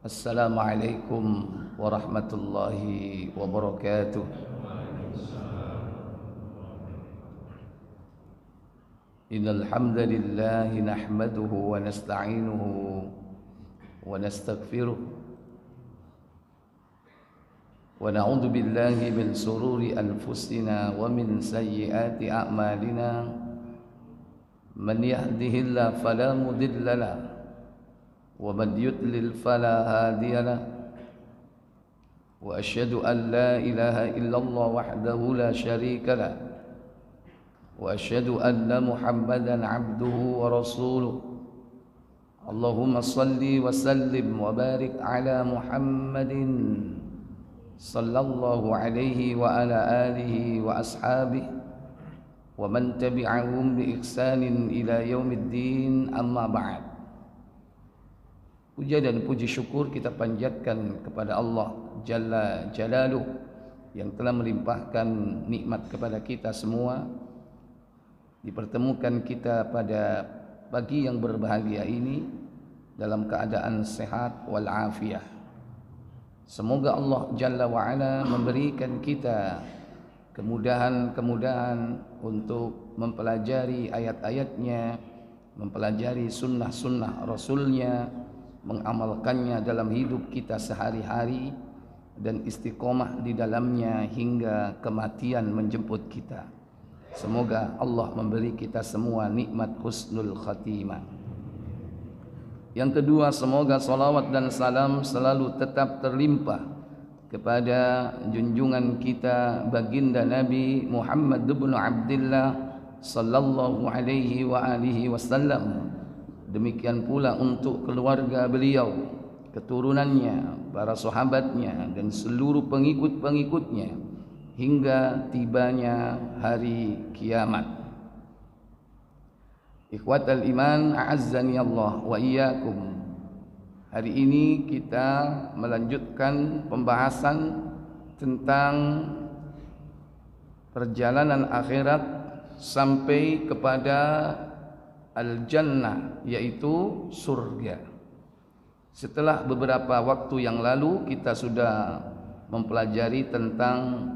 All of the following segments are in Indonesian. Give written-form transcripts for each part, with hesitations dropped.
Assalamualaikum warahmatullahi wabarakatuh. Innal hamdalillah nahmaduhu wa nasta'inuhu wa nastaghfiruh wa na'udzu billahi min sururi anfusina wa min sayyiati a'malina. Man yahdihillahu fala mudilla lahu ومن يضلل فلا هادي له وأشهد أن لا إله إلا الله وحده لا شريك له وأشهد أن محمدا عبده ورسوله. اللهم صل وسلم وبارك على محمد صلى الله عليه وعلى آله وأصحابه ومن تبعهم بإحسان إلى يوم الدين. أما بعد. Puja dan puji syukur kita panjatkan kepada Allah Jalla Jalaluh yang telah melimpahkan nikmat kepada kita semua, dipertemukan kita pada pagi yang berbahagia ini dalam keadaan sehat walafiat. Semoga Allah Jalla wa'ala memberikan kita kemudahan-kemudahan untuk mempelajari ayat-ayatnya, mempelajari sunnah-sunnah Rasulnya, mengamalkannya dalam hidup kita sehari-hari dan istiqomah di dalamnya hingga kematian menjemput kita. Semoga Allah memberi kita semua nikmat husnul khatimah. Yang kedua, semoga salawat dan salam selalu tetap terlimpah kepada junjungan kita baginda Nabi Muhammad bin Abdullah sallallahu alaihi wa alihi wasallam. Demikian pula untuk keluarga beliau, keturunannya, para sahabatnya dan seluruh pengikut-pengikutnya hingga tibanya hari kiamat. Ikhwatal iman, a'azzani Allah wa iyyakum. Hari ini kita melanjutkan pembahasan tentang perjalanan akhirat sampai kepada Al-Jannah, yaitu surga. Setelah beberapa waktu yang lalu kita sudah mempelajari tentang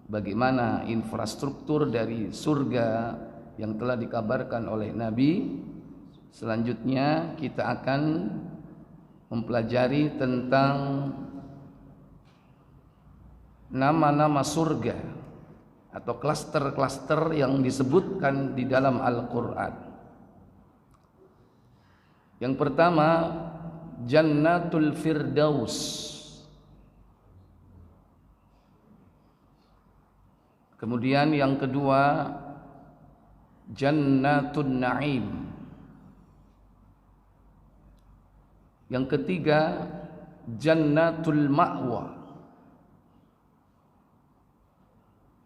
bagaimana infrastruktur dari surga yang telah dikabarkan oleh Nabi. Selanjutnya kita akan mempelajari tentang nama-nama surga atau klaster-klaster yang disebutkan di dalam Al-Quran. Yang pertama, Jannatul Firdaus. Kemudian yang kedua, Jannatun Na'im. Yang ketiga, Jannatul Ma'wa.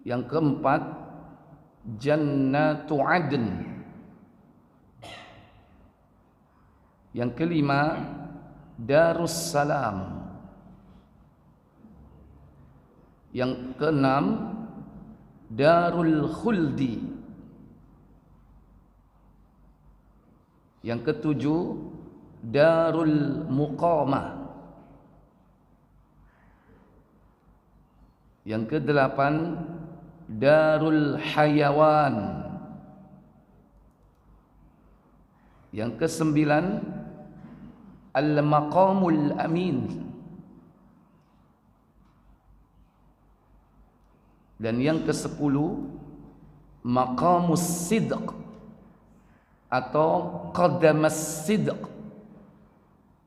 Yang keempat, Jannatu Adn. Yang kelima, Darus Salam. Yang keenam, Darul Khuldi. Yang ketujuh, Darul Muqamah. Yang kedelapan, Darul Hayawan. Yang kesembilan, Al-Maqamul Amin. Dan yang ke-10, Maqamus Sidq atau Qadamas Sidq.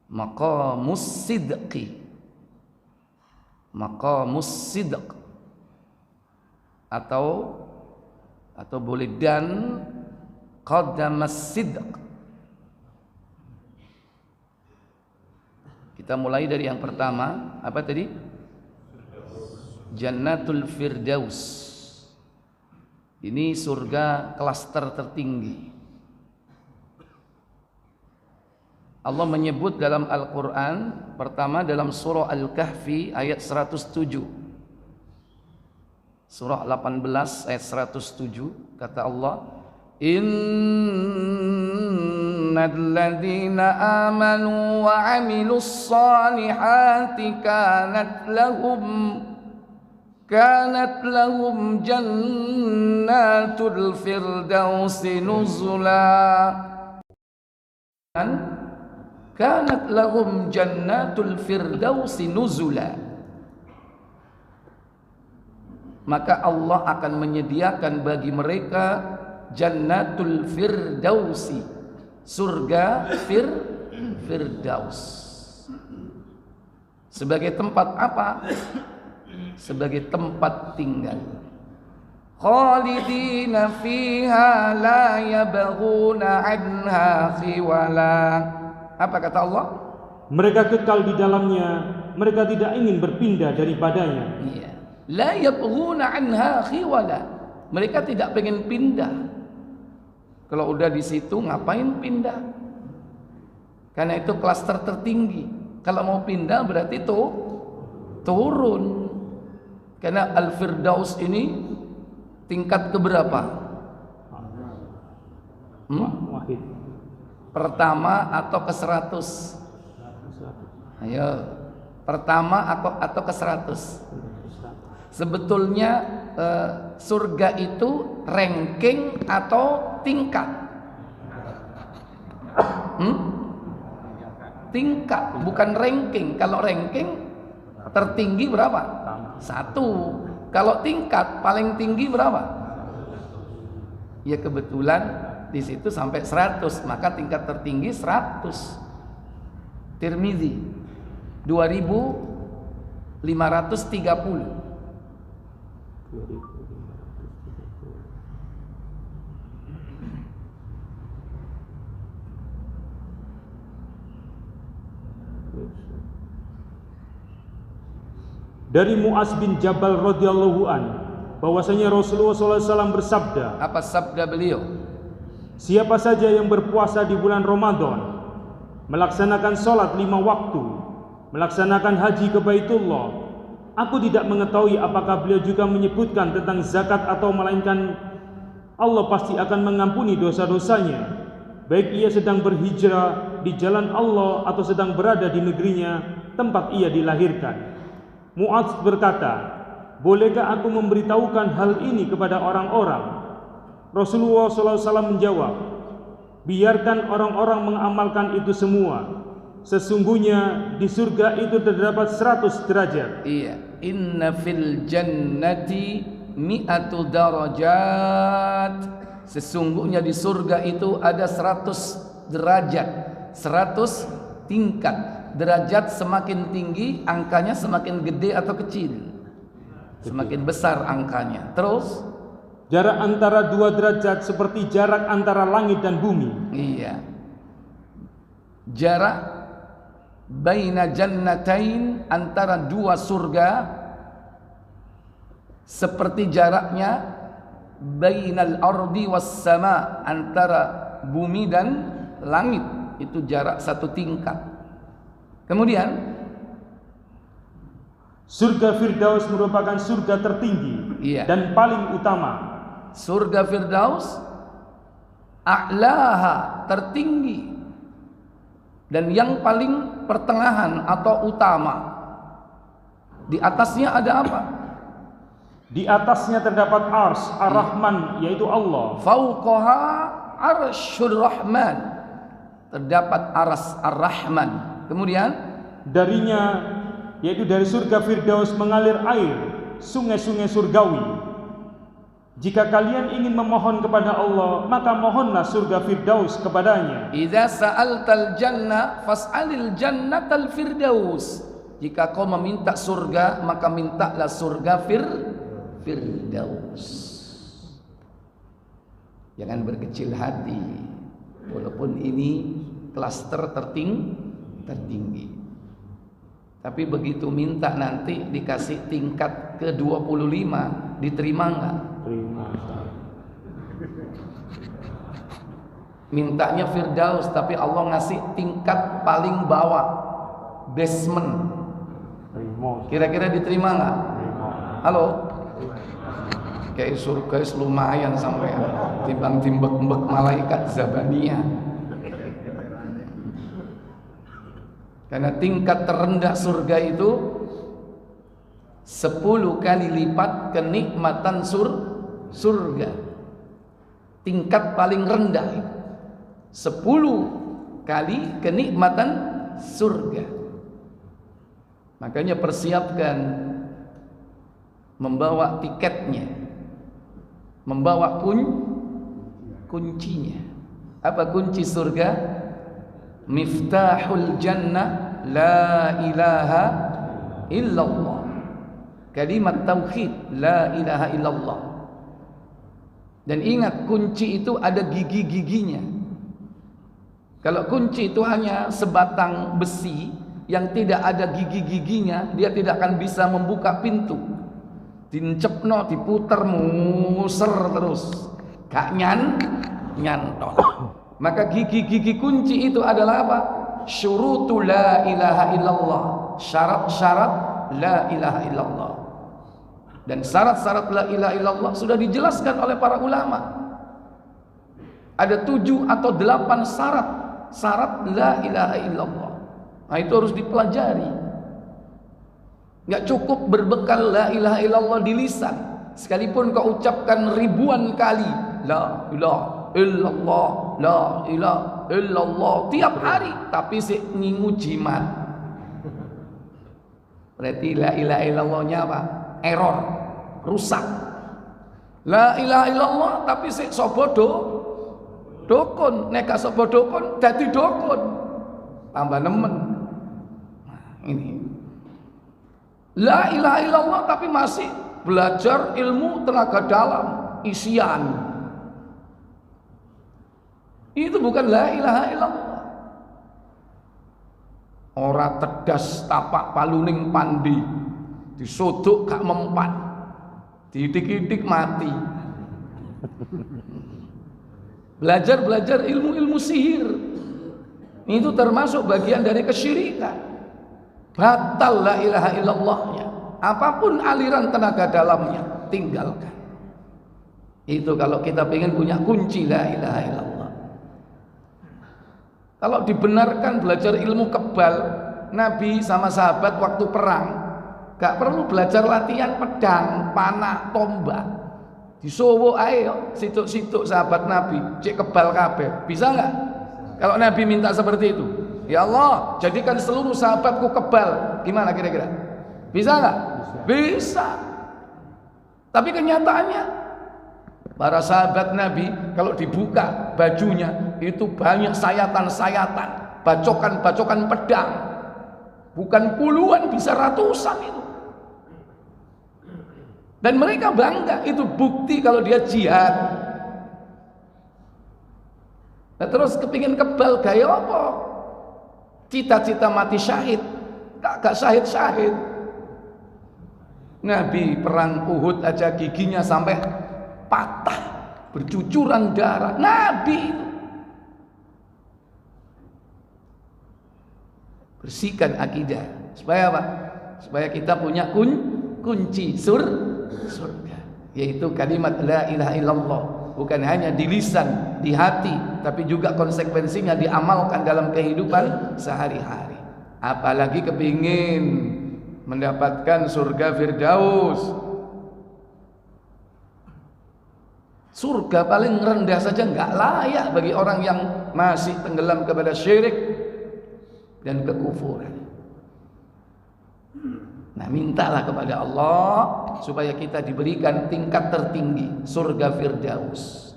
Maqamus Sidqi. Maqamus Sidq atau boleh dan Qadamas Sidq. Kita mulai dari yang pertama, apa tadi? Jannatul Firdaus. Ini surga klaster tertinggi. Allah menyebut dalam Al-Quran, pertama dalam surah Al-Kahfi ayat 107. Surah 18 ayat 107, kata Allah, Inna innalladzina amanu wa 'amilus solihati kanat lahum jannatul firdausi nuzula. Kanat lahum jannatul firdausi nuzula. Maka Allah akan menyediakan bagi mereka jannatul firdausi, surga firdaus. Sebagai tempat apa? Sebagai tempat tinggal. Khalidina fiha la yabghuna anha khiwala. Apa kata Allah? Mereka kekal di dalamnya, mereka tidak ingin berpindah daripadanya. Iya. La yabghuna anha khiwala. Mereka tidak pengen pindah. Kalau udah di situ ngapain pindah? Karena itu klaster tertinggi. Kalau mau pindah berarti turun. Karena Al-Firdaus ini tingkat keberapa? Wahid. Pertama atau ke-100? Ayo, pertama atau ke-100? Sebetulnya surga itu ranking atau tingkat? Tingkat, bukan ranking. Kalau ranking tertinggi berapa? 1. Kalau tingkat paling tinggi berapa? Ya kebetulan di situ sampai 100, maka tingkat tertinggi 100. Tirmizi 2530. Dari Mu'az bin Jabal radhiyallahu an, bahwasanya Rasulullah SAW bersabda. Apa sabda beliau? Siapa saja yang berpuasa di bulan Ramadan, melaksanakan sholat 5 waktu, melaksanakan haji ke Baitullah, aku tidak mengetahui apakah beliau juga menyebutkan tentang zakat atau melainkan Allah pasti akan mengampuni dosa-dosanya, baik ia sedang berhijrah di jalan Allah atau sedang berada di negerinya tempat ia dilahirkan. Mu'adz berkata, bolehkah aku memberitahukan hal ini kepada orang-orang? Rasulullah SAW menjawab, biarkan orang-orang mengamalkan itu semua. Sesungguhnya di surga itu terdapat 100 derajat. Iya, inna fil jannati mi'atu darajat. Sesungguhnya di surga itu ada 100 derajat, 100 tingkat. Derajat semakin tinggi, angkanya semakin gede atau kecil? Semakin besar angkanya. Terus jarak antara 2 derajat seperti jarak antara langit dan bumi. Iya. Jarak baina jannatain, antara 2 surga, seperti jaraknya bainal ardi was sama, antara bumi dan langit. Itu jarak 1 tingkat. Kemudian surga Firdaus merupakan surga tertinggi, iya, dan paling utama. Surga Firdaus a'laha, tertinggi, dan yang paling pertengahan atau utama. Di atasnya ada apa? Di atasnya terdapat ars ar-Rahman, yaitu Allah. Fauqaha arsyur Rahman, terdapat aras ar-Rahman. Kemudian darinya, yaitu dari surga Firdaus, mengalir air, sungai-sungai surgawi. Jika kalian ingin memohon kepada Allah, maka mohonlah surga Firdaus kepadanya. Idza sa'altal jannah fas'alil jannatal firdaus. Jika kau meminta surga, maka mintalah surga Firdaus. Jangan berkecil hati, walaupun ini klaster tertinggi. Tapi begitu minta nanti dikasih tingkat ke-25, diterima enggak? Terima. Mintanya Firdaus, tapi Allah ngasih tingkat paling bawah, basement. Kira-kira diterima enggak? Halo? Kayak surga lumayan sampai timbang-timbek malaikat Zabaniyah. Karena tingkat terendah surga itu 10 kali lipat kenikmatan surga. Tingkat paling rendah itu 10 kali kenikmatan surga. Makanya persiapkan membawa tiketnya, membawa kuncinya. Apa kunci surga? Miftahul jannah la ilaha illallah. Kalimat tauhid la ilaha illallah. Dan ingat, kunci itu ada gigi-giginya. Kalau kunci itu hanya sebatang besi yang tidak ada gigi-giginya, dia tidak akan bisa membuka pintu. Dincepno, diputer, muser terus, gak nyantol. Maka gigi-gigi kunci itu adalah apa? Syurutu la ilaha illallah, syarat-syarat la ilaha illallah. Dan syarat-syarat la ilaha illallah sudah dijelaskan oleh para ulama. Ada 7 atau 8 syarat la ilaha illallah. Nah, itu harus dipelajari. Nggak cukup berbekal la ilaha illallah di lisan. Sekalipun kau ucapkan ribuan kali la ilaha illallah, la ilaha illallah tiap hari, tapi si ngingu jimat, berarti la ilaha illallahnya apa? Error, rusak. La ilaha illallah tapi si sobodo dukun, neka sobodo dukun jadi dukun, tambah nemen. Nah, ini la ilaha illallah tapi masih belajar ilmu tenaga dalam, isian. Itu bukan la ilaha illallah. Ora tedas tapak paluning pandi, disodok gak mempan, didik-didik mati. Belajar ilmu-ilmu sihir, itu termasuk bagian dari kesyirikan. Batal la ilaha illallahnya. Apapun aliran tenaga dalamnya, tinggalkan. Itu kalau kita pengen punya kunci la ilaha illallah. Kalau dibenarkan belajar ilmu kebal, Nabi sama sahabat waktu perang gak perlu belajar latihan pedang, panah, tombak. Disowo ayo situk-situk sahabat Nabi cek kebal kabeh. Bisa nggak? Kalau Nabi minta seperti itu, ya Allah jadikan seluruh sahabatku kebal, gimana kira-kira? Bisa nggak? Bisa. Tapi kenyataannya para sahabat Nabi kalau dibuka bajunya itu banyak sayatan-sayatan, bacokan-bacokan pedang. Bukan puluhan, bisa ratusan itu. Dan mereka bangga, itu bukti kalau dia jihad. Nah, terus kepingin kebal gaya apa? Cita-cita mati syahid, gak syahid-syahid. Nabi perang Uhud aja giginya sampai patah, bercucuran darah. Nabi itu bersihkan akidah supaya apa? Supaya kita punya kunci surga, yaitu kalimat la ilaha illallah. Bukan hanya di lisan, di hati, tapi juga konsekuensinya diamalkan dalam kehidupan sehari-hari. Apalagi kepingin mendapatkan surga Firdaus. Surga paling rendah saja nggak layak bagi orang yang masih tenggelam kepada syirik dan kekufuran. Nah, mintalah kepada Allah supaya kita diberikan tingkat tertinggi, surga Firdaus.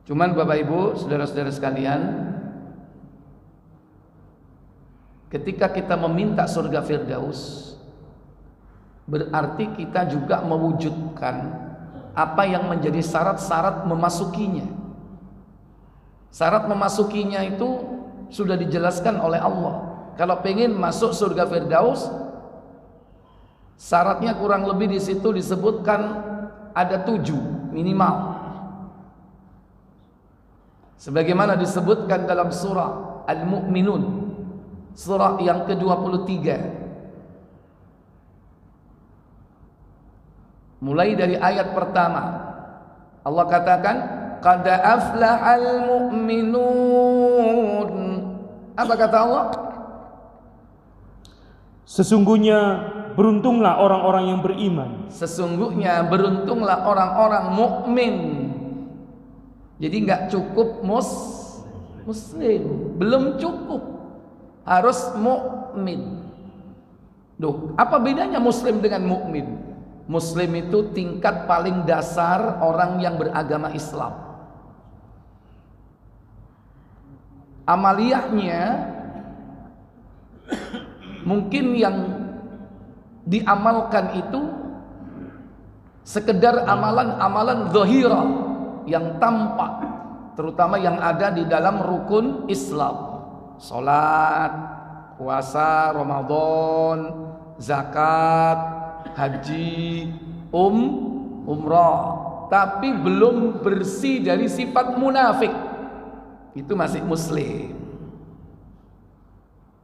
Cuman Bapak Ibu, saudara-saudara sekalian, ketika kita meminta surga Firdaus, berarti kita juga mewujudkan apa yang menjadi syarat-syarat memasukinya. Syarat memasukinya itu sudah dijelaskan oleh Allah. Kalau pengen masuk surga Firdaus, syaratnya kurang lebih di situ disebutkan ada 7 minimal. Sebagaimana disebutkan dalam surah Al-Mu'minun, surah yang ke-23. Mulai dari ayat pertama, Allah katakan, qad aflahal mu'minun. Apa kata Allah? Sesungguhnya beruntunglah orang-orang yang beriman. Sesungguhnya beruntunglah orang-orang mukmin. Jadi nggak cukup muslim, belum cukup, harus mukmin. Duh, apa bedanya muslim dengan mukmin? Muslim itu tingkat paling dasar orang yang beragama Islam. Amaliyahnya mungkin yang diamalkan itu sekedar amalan-amalan zahira yang tampak, terutama yang ada di dalam rukun Islam. Salat, puasa, Ramadan, zakat, haji, umrah, tapi belum bersih dari sifat munafik. Itu masih muslim.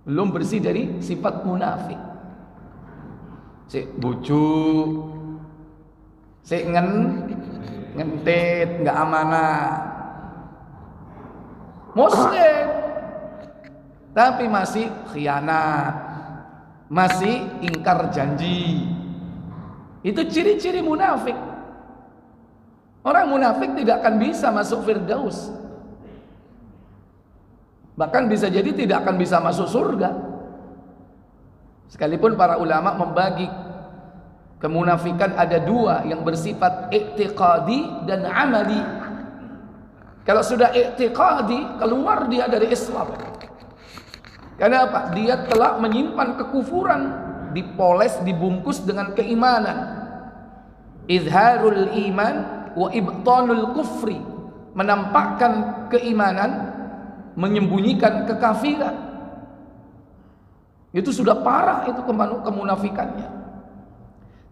Belum bersih dari sifat munafik. Si bujuk, si ngentit, nggak amanah. Muslim, tapi masih khianat, masih ingkar janji. Itu ciri-ciri munafik. Orang munafik tidak akan bisa masuk Firdaus. Bahkan bisa jadi tidak akan bisa masuk surga. Sekalipun para ulama membagi kemunafikan ada dua, yang bersifat i'tiqadi dan amali. Kalau sudah i'tiqadi, keluar dia dari Islam. Kenapa? Dia telah menyimpan kekufuran, dipoles, dibungkus dengan keimanan. Izharul iman wa ibtanul kufri, menampakkan keimanan, menyembunyikan kekafiran. Itu sudah parah itu kemunafikannya.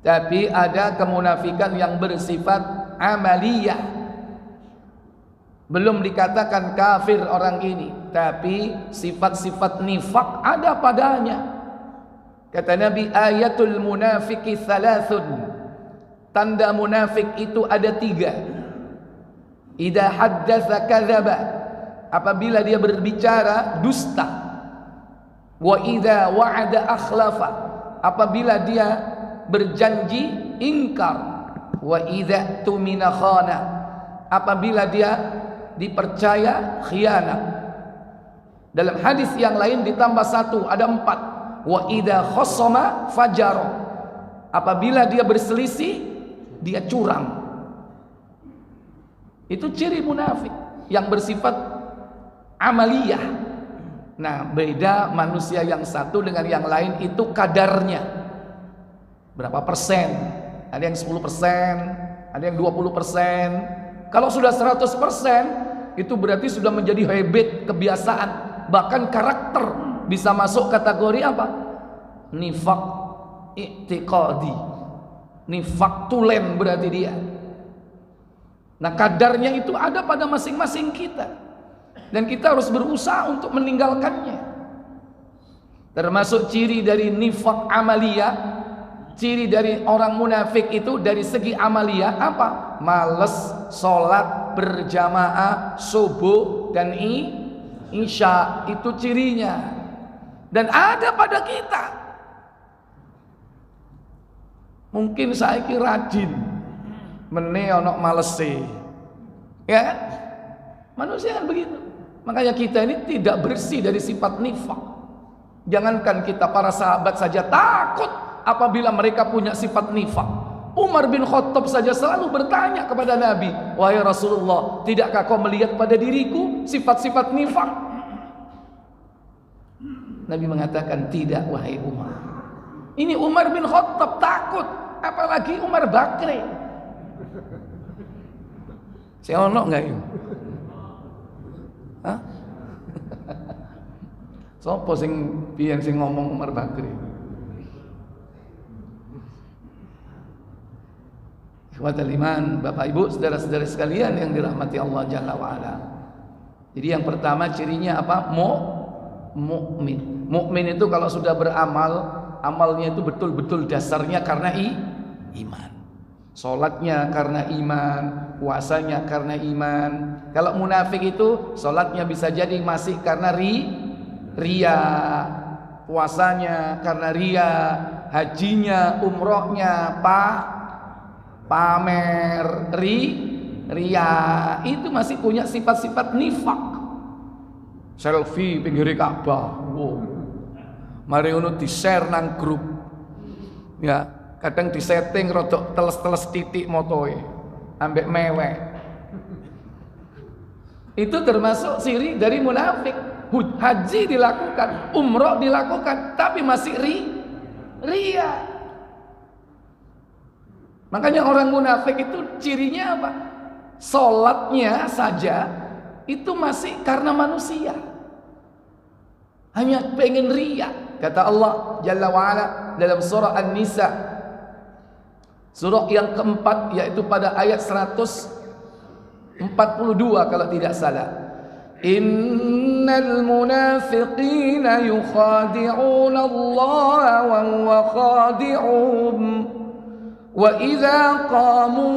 Tapi ada kemunafikan yang bersifat amaliyah. Belum dikatakan kafir orang ini, tapi sifat-sifat nifak ada padanya. Kata Nabi, ayatul munafiki thalathun. Tanda munafik itu ada 3. Idza haddatsa kadzaba, apabila dia berbicara dusta. Wa idza wa'ada akhlafa, apabila dia berjanji ingkar. Wa idza tumina khana, apabila dia dipercaya khianat. Dalam hadis yang lain ditambah 1, ada 4. Wa idza khassama fajara, apabila dia berselisih dia curang. Itu ciri munafik yang bersifat amaliyah. Nah, beda manusia yang satu dengan yang lain itu kadarnya. Berapa persen? Ada yang 10%, ada yang 20%. Kalau sudah 100%, itu berarti sudah menjadi habit, kebiasaan, bahkan karakter. Bisa masuk kategori apa? Nifak i'tiqadi. Nifak tulen berarti dia. Nah, kadarnya itu ada pada masing-masing kita. Dan kita harus berusaha untuk meninggalkannya. Termasuk ciri dari nifak amaliyah, ciri dari orang munafik itu dari segi amaliyah apa? Males sholat berjamaah subuh dan isya, itu cirinya. Dan ada pada kita. Mungkin saya rajin mene ono malese. Ya kan? Manusia kan begitu. Makanya kita ini tidak bersih dari sifat nifak. Jangankan kita, para sahabat saja takut apabila mereka punya sifat nifak. Umar bin Khattab saja selalu bertanya kepada Nabi, wahai Rasulullah, tidakkah kau melihat pada diriku sifat-sifat nifak? Nabi mengatakan, tidak wahai Umar. Ini Umar bin Khattab takut, apalagi Umar Bakri. Saya ono enggak itu? Hah? Sopo sing piyen sing ngomong Umar Bakri? Ikhwatal iman, Bapak Ibu, saudara-saudara sekalian yang dirahmati Allah Jalla wa Ala. Jadi yang pertama cirinya apa? Mukmin. Mukmin itu kalau sudah beramal, amalnya itu betul-betul dasarnya karena iman. Salatnya karena iman, puasanya karena iman. Kalau munafik itu sholatnya bisa jadi masih karena ria, puasanya karena ria, hajinya, umrohnya pamer, ria. Itu masih punya sifat-sifat nifak. Selfie pinggir Ka'bah. Wow. Mari ngono di-share nang grup. Ya, kadang disetting rodok teles-teles titik motoe ambek mewek. Itu termasuk ciri dari munafik. Haji dilakukan, umroh dilakukan, tapi masih ria. Makanya orang munafik itu cirinya apa? Salatnya saja itu masih karena manusia, hanya pengen ria. Kata Allah Jalla wa'ala dalam surah An-Nisa, surah yang keempat, yaitu pada ayat 142 kalau tidak salah. Innal munafiqina yukhadi'una Allah wa huwa khadi'uhum wa idza qamu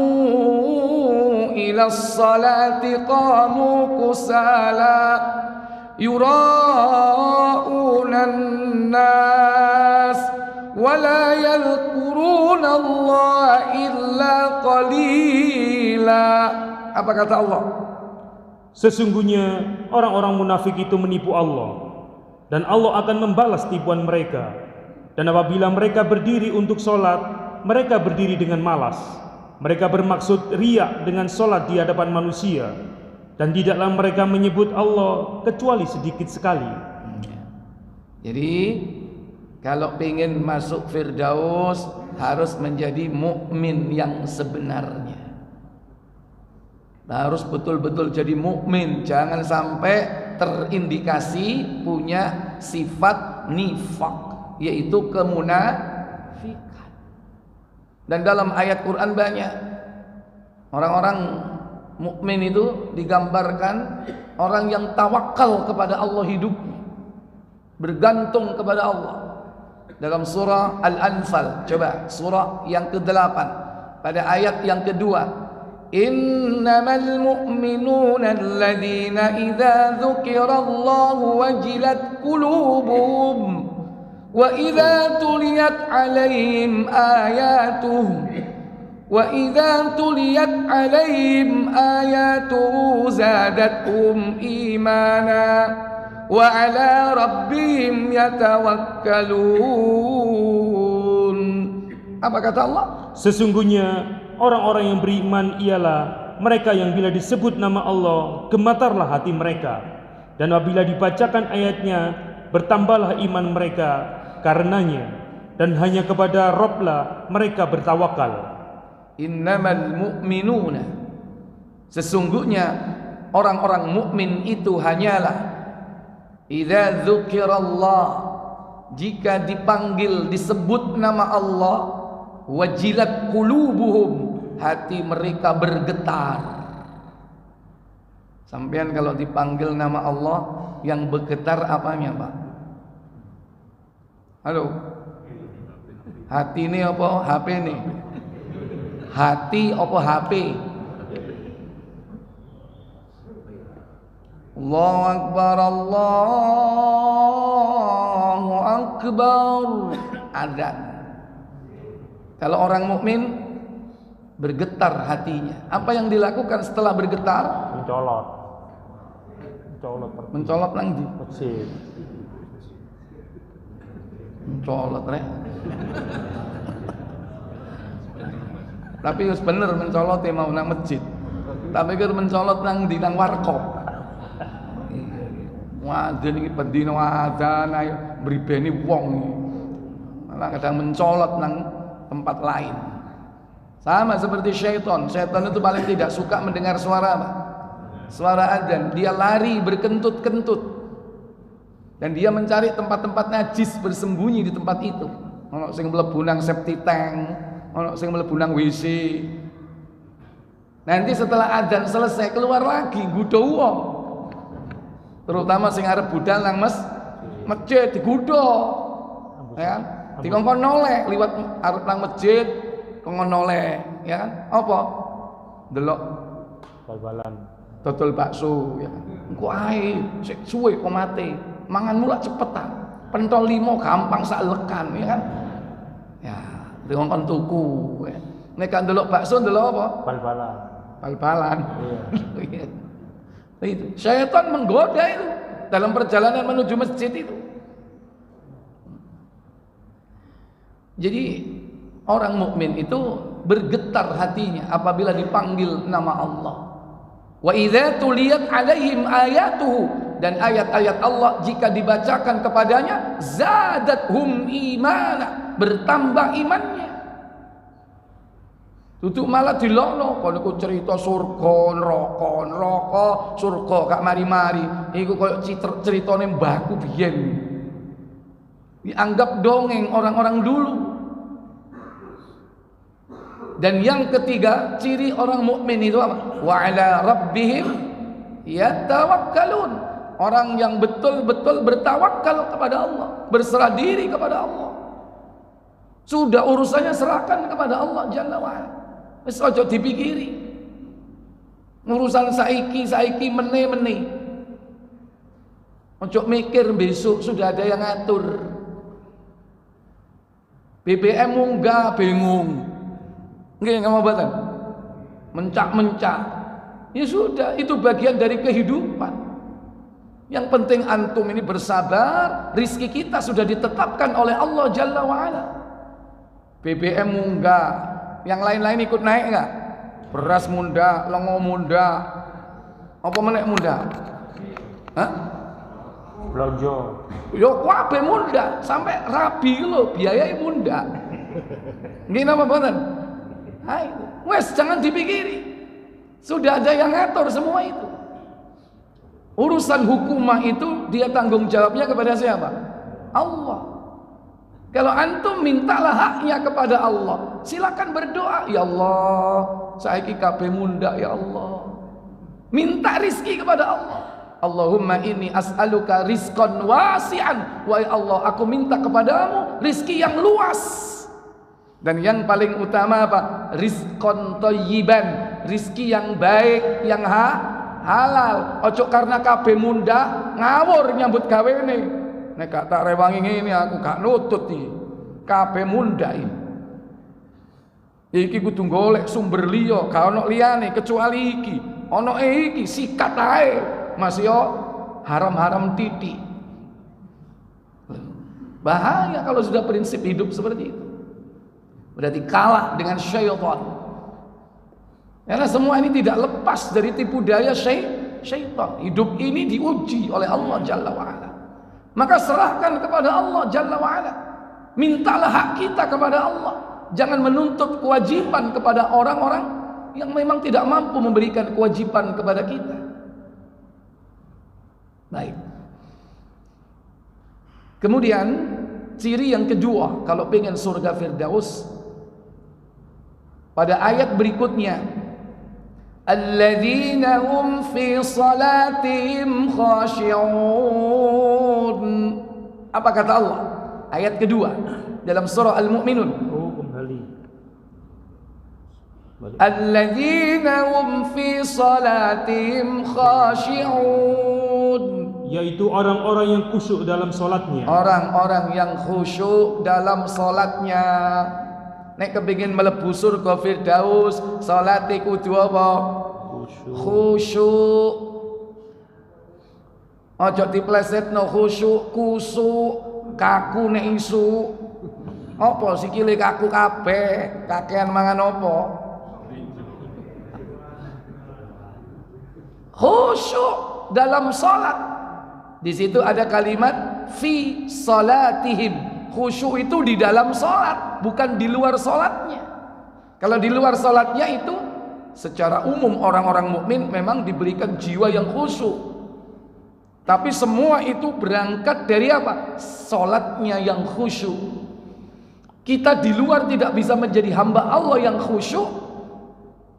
ila as-salati qamu kusala yura'una an-nas wa la yadhkuruna Allah illa qalila. Apa kata Allah? Sesungguhnya orang-orang munafik itu menipu Allah, dan Allah akan membalas tipuan mereka. Dan apabila mereka berdiri untuk sholat, mereka berdiri dengan malas. Mereka bermaksud riya dengan sholat di hadapan manusia, dan tidaklah mereka menyebut Allah kecuali sedikit sekali. Jadi kalau ingin masuk Firdaus harus menjadi mukmin yang sebenarnya. Harus betul-betul jadi mukmin, jangan sampai terindikasi punya sifat nifak, yaitu kemunafikan. Dan dalam ayat Quran banyak orang-orang mukmin itu digambarkan orang yang tawakal kepada Allah hidupnya, bergantung kepada Allah. Dalam surah Al-Anfal, coba surah yang ke-8 pada ayat yang kedua, innamal mu'minuna alladhina idza dzukirallahu wajilat qulubuhum wa idza tuliyat 'alaihim ayatuhu zadatuhum imana wa 'ala rabbihim yatawakkalun. Apa kata Allah? Sesungguhnya orang-orang yang beriman ialah mereka yang bila disebut nama Allah gemetarlah hati mereka, dan apabila dibacakan ayatnya bertambahlah iman mereka karenanya, dan hanya kepada Rabblah mereka bertawakal. Innamal mu'minuna, sesungguhnya orang-orang mukmin itu hanyalah idza dzukirallah, jika dipanggil disebut nama Allah, wajilat qulubuhum, hati mereka bergetar. Sampean kalau dipanggil nama Allah yang bergetar apanya, Pak? Halo? Hati ini apa HP nih? Hati apa HP? Allahu Akbar, Allahu Akbar. Adzan. Kalau orang mukmin bergetar hatinya, apa yang dilakukan setelah bergetar? Mencolot nang ndi? Masjid. Mencolot rek. Tapi wis bener mencolot mau nang masjid. Tapi kira mencolot nang ndi, nang warkop. Wadon iki pendino adzan ayo mribeni wong. Malah kadang mencolot nang tempat lain. Sama seperti syaitan. Syaitan itu paling tidak suka mendengar suara apa? Suara adzan. Dia lari berkentut-kentut, dan dia mencari tempat-tempat najis bersembunyi di tempat itu. Ono sing mlebu nang septic tank, ono sing mlebu nang WC. Nanti setelah adzan selesai keluar lagi nggodho wong. Terutama sing arep budal nang masjid digodho. Ya kan? Dikongkon noleh liwat arep nang masjid, kongkon noleh, ya kan? Apa? Delok Bal-balan. Total bakso ya. Engko ae sik suwe kok mate. Mangan mula cepetan. Pentol 5 gampang sak lekan ya kan. Ya, dikon tuku. Ya. Nek kan ndelok bakso ndelok apa? Bal-balan. Bal-balan. Iya. Itu. Syaitan menggoda itu dalam perjalanan menuju masjid itu. Jadi orang mukmin itu bergetar hatinya apabila dipanggil nama Allah. Wa idza tuliyat alaihim ayatuhu, dan ayat-ayat Allah jika dibacakan kepadanya zadathum imana, bertambah imannya. Tutuk malah dilokno kalau ku cerita surga neraka surga gak mari-mari iku koyo ceritane mbahku biyen. Dianggap dongeng orang-orang dulu. Dan yang ketiga, ciri orang mukmin itu apa? Wa ala rabbihim yatawakkalun. Orang yang betul-betul bertawakal kepada Allah, berserah diri kepada Allah. Sudah urusannya serahkan kepada Allah Jalla wa ala. Wis aja dipikiri. Urusan saiki mene. Ojo mikir besok sudah ada yang ngatur. BBM munggah bingung. Nggih ngomong mencak-mencak. Ya sudah, itu bagian dari kehidupan. Yang penting antum ini bersabar, rizki kita sudah ditetapkan oleh Allah Jalla wa ala. BBM munggah, yang lain-lain ikut naik enggak? Beras munggah, lengo munggah. Apa meneh munggah? Hah? Blonjo. Yo kabeh munggah, sampai rabi lho, biayai munggah. Nggih napa mboten? Hai, wes jangan dipikiri. Sudah ada yang ngatur semua itu. Urusan hukumah itu dia tanggung jawabnya kepada siapa? Allah. Kalau antum mintalah haknya kepada Allah, silakan berdoa, ya Allah, saiki kabeh munda ya Allah. Minta rizki kepada Allah. Allahumma inni as'aluka rizqan wasi'an. Wahai Allah, aku minta kepadamu rizki yang luas. Dan yang paling utama apa? Rizqan thayyiban, rizki yang baik, yang halal. Ojo karena kabeh munda ngawur nyambut gawene. Nek gak tak rewangi ngene aku gak nutut iki. Kabeh munda iki. Iki kudu golek sumber liya, gak ono liyane kecuali iki. Ono iki sikat ae. Mas yo haram-haram titik. Bahaya kalau sudah prinsip hidup seperti itu. Berarti kalah dengan syaitan. Karena semua ini tidak lepas dari tipu daya syaitan. Hidup ini diuji oleh Allah Jalla wa'ala. Maka serahkan kepada Allah Jalla wa'ala. Mintalah hak kita kepada Allah. Jangan menuntut kewajiban kepada orang-orang yang memang tidak mampu memberikan kewajiban kepada kita. Baik. Kemudian ciri yang kedua kalau pengen surga Firdaus, pada ayat berikutnya, alladzina hum fi salatihim khashi'un. Apa kata Allah? Ayat kedua dalam surah Al-Mu'minun. Kembali. Alladzina hum fi salatihim khashi'un. Yaitu orang-orang yang khusyuk dalam salatnya. Orang-orang yang khusyuk dalam salatnya. Nek kepingin mlebu surga Firdaus, salate kudu apa? Khusyuk. Aja diplesetno khusyuk, kusuk, kaku nek isu. Apa sikile kaku kabeh, kakean mangan apa? Khusyuk dalam salat. Di situ ada kalimat fi salatihim. Khusyuk itu di dalam salat, bukan di luar salatnya. Kalau di luar salatnya itu secara umum orang-orang mukmin memang diberikan jiwa yang khusyuk. Tapi semua itu berangkat dari apa? Salatnya yang khusyuk. Kita di luar tidak bisa menjadi hamba Allah yang khusyuk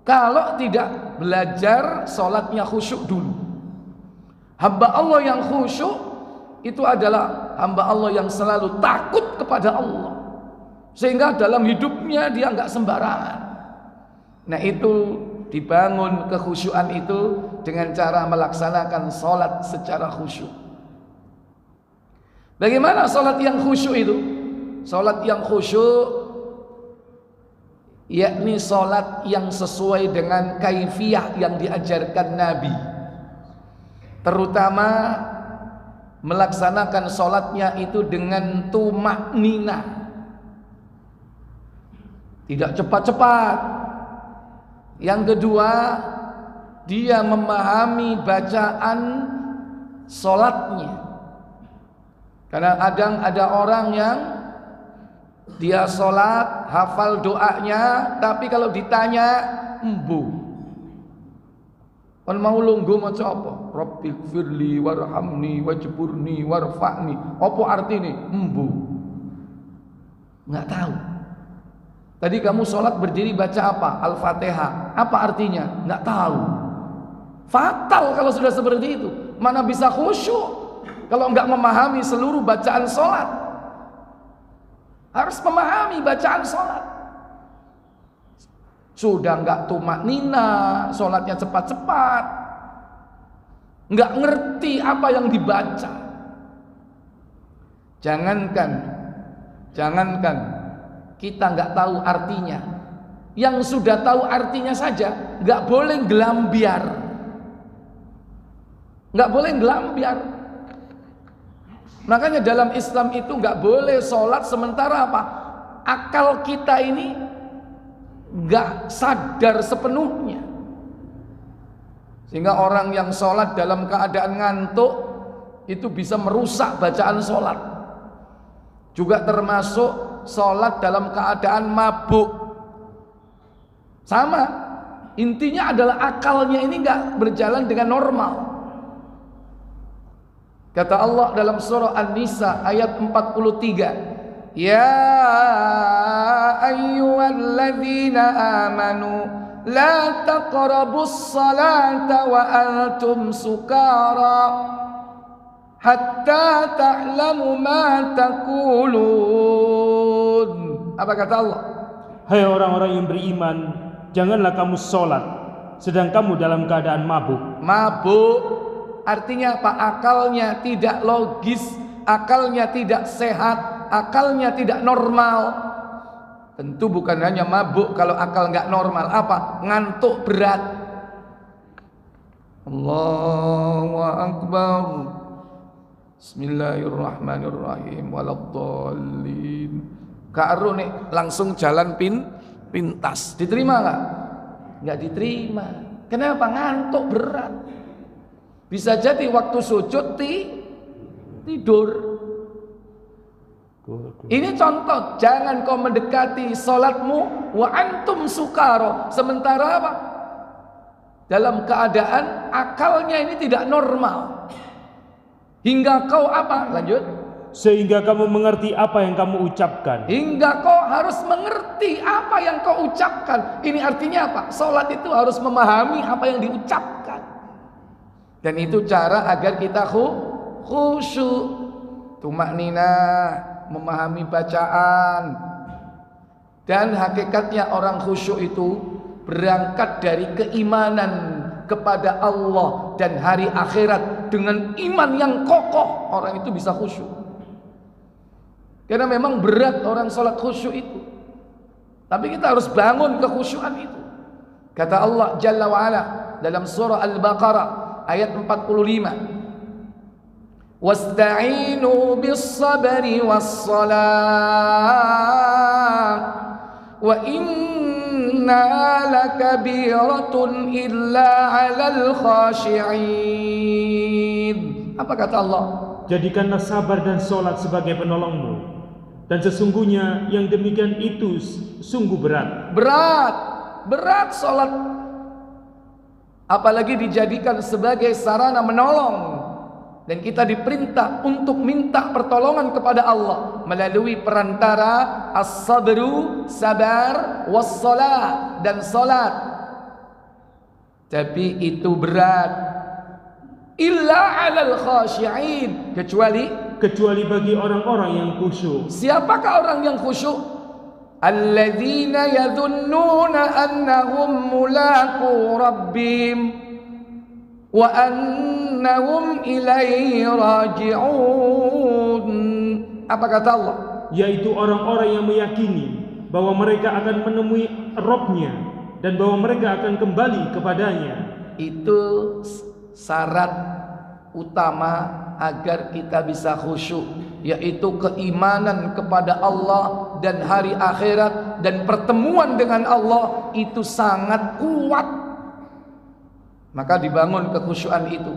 kalau tidak belajar salatnya khusyuk dulu. Hamba Allah yang khusyuk itu adalah hamba Allah yang selalu takut kepada Allah, sehingga dalam hidupnya dia enggak sembarangan. Nah itu dibangun kekhusyuan itu dengan cara melaksanakan sholat secara khusyuk. Bagaimana sholat yang khusyuk itu? Sholat yang khusyuk yakni sholat yang sesuai dengan kaifiyah yang diajarkan Nabi, terutama melaksanakan sholatnya itu dengan tumakninah, tidak cepat-cepat. Yang kedua, dia memahami bacaan sholatnya. Karena kadang ada orang yang dia sholat, hafal doanya, tapi kalau ditanya, embu. Kan mau lungguh maca apa? Rabbighfirli warhamni wajburni warfa'ni. Apa artinya? Embu. Enggak tahu. Tadi kamu sholat berdiri baca apa? Al-Fatihah. Apa artinya? Enggak tahu. Fatal kalau sudah seperti itu. Mana bisa khusyuk kalau enggak memahami seluruh bacaan sholat. Harus memahami bacaan sholat. Sudah enggak tumaknina, sholatnya cepat-cepat, enggak ngerti apa yang dibaca. Jangankan kita enggak tahu artinya, yang sudah tahu artinya saja enggak boleh gelambiar. Enggak boleh gelambiar. Makanya dalam Islam itu enggak boleh sholat sementara apa? Akal kita ini enggak sadar sepenuhnya. Sehingga orang yang sholat dalam keadaan ngantuk itu bisa merusak bacaan sholat. Juga termasuk sholat dalam keadaan mabuk. Sama, intinya adalah akalnya ini enggak berjalan dengan normal. Kata Allah dalam surah An-Nisa ayat 43, Ya ayyuhalladzina amanu la taqrabus salata wa antum sukara hatta ta'lamu ma taqulun. Apa kata Allah? Hai orang-orang yang beriman, janganlah kamu sholat sedang kamu dalam keadaan mabuk. Mabuk artinya apa? Akalnya tidak logis, akalnya tidak sehat, akalnya tidak normal. Tentu bukan hanya mabuk kalau akal nggak normal, apa? Ngantuk berat. Allahu Akbar. Bismillahirrahmanirrahim. Waladdallin. Karo nih langsung jalan pintas. Diterima nggak? Nggak diterima. Kenapa? Ngantuk berat. Bisa jadi waktu sujud tidur. Ini contoh, jangan kau mendekati sholatmu wa antum sukaro, sementara apa? Dalam keadaan akalnya ini tidak normal. Hingga kau apa? Lanjut. Sehingga kamu mengerti apa yang kamu ucapkan. Hingga kau harus mengerti apa yang kau ucapkan. Ini artinya apa? Sholat itu harus memahami apa yang diucapkan. Dan itu cara agar kita khusyuk, tumakninah, memahami bacaan. Dan hakikatnya orang khusyuk itu berangkat dari keimanan kepada Allah dan hari akhirat. Dengan iman yang kokoh, orang itu bisa khusyuk. Karena memang berat orang sholat khusyuk itu, tapi kita harus bangun kekhusyuan itu. Kata Allah Jalla wa'ala dalam surah Al-Baqarah ayat 45, Wasta'inu bis-sabri was-salat wa inna lakabiratun illa 'alal khashi'in. Apa kata Allah? Jadikanlah sabar dan sholat sebagai penolongmu, dan sesungguhnya yang demikian itu sungguh berat. Berat sholat, apalagi dijadikan sebagai sarana menolong. Dan kita diperintah untuk minta pertolongan kepada Allah melalui perantara as-sabru, sabar, was-salat, dan salat. Tapi itu berat. Illa 'alal khashi'in, kecuali bagi orang-orang yang khusyuk. Siapakah orang yang khusyuk? alladzina yadhunnuna annahum mulaqu rabbihim wa annahum ilaihi raji'un. Apa kata Allah? Yaitu orang-orang yang meyakini bahwa mereka akan menemui Rabb-Nya dan bahwa mereka akan kembali kepadanya. Itu syarat utama agar kita bisa khusyuk, yaitu keimanan kepada Allah dan hari akhirat dan pertemuan dengan Allah itu sangat kuat. Maka dibangun kekhusyuan itu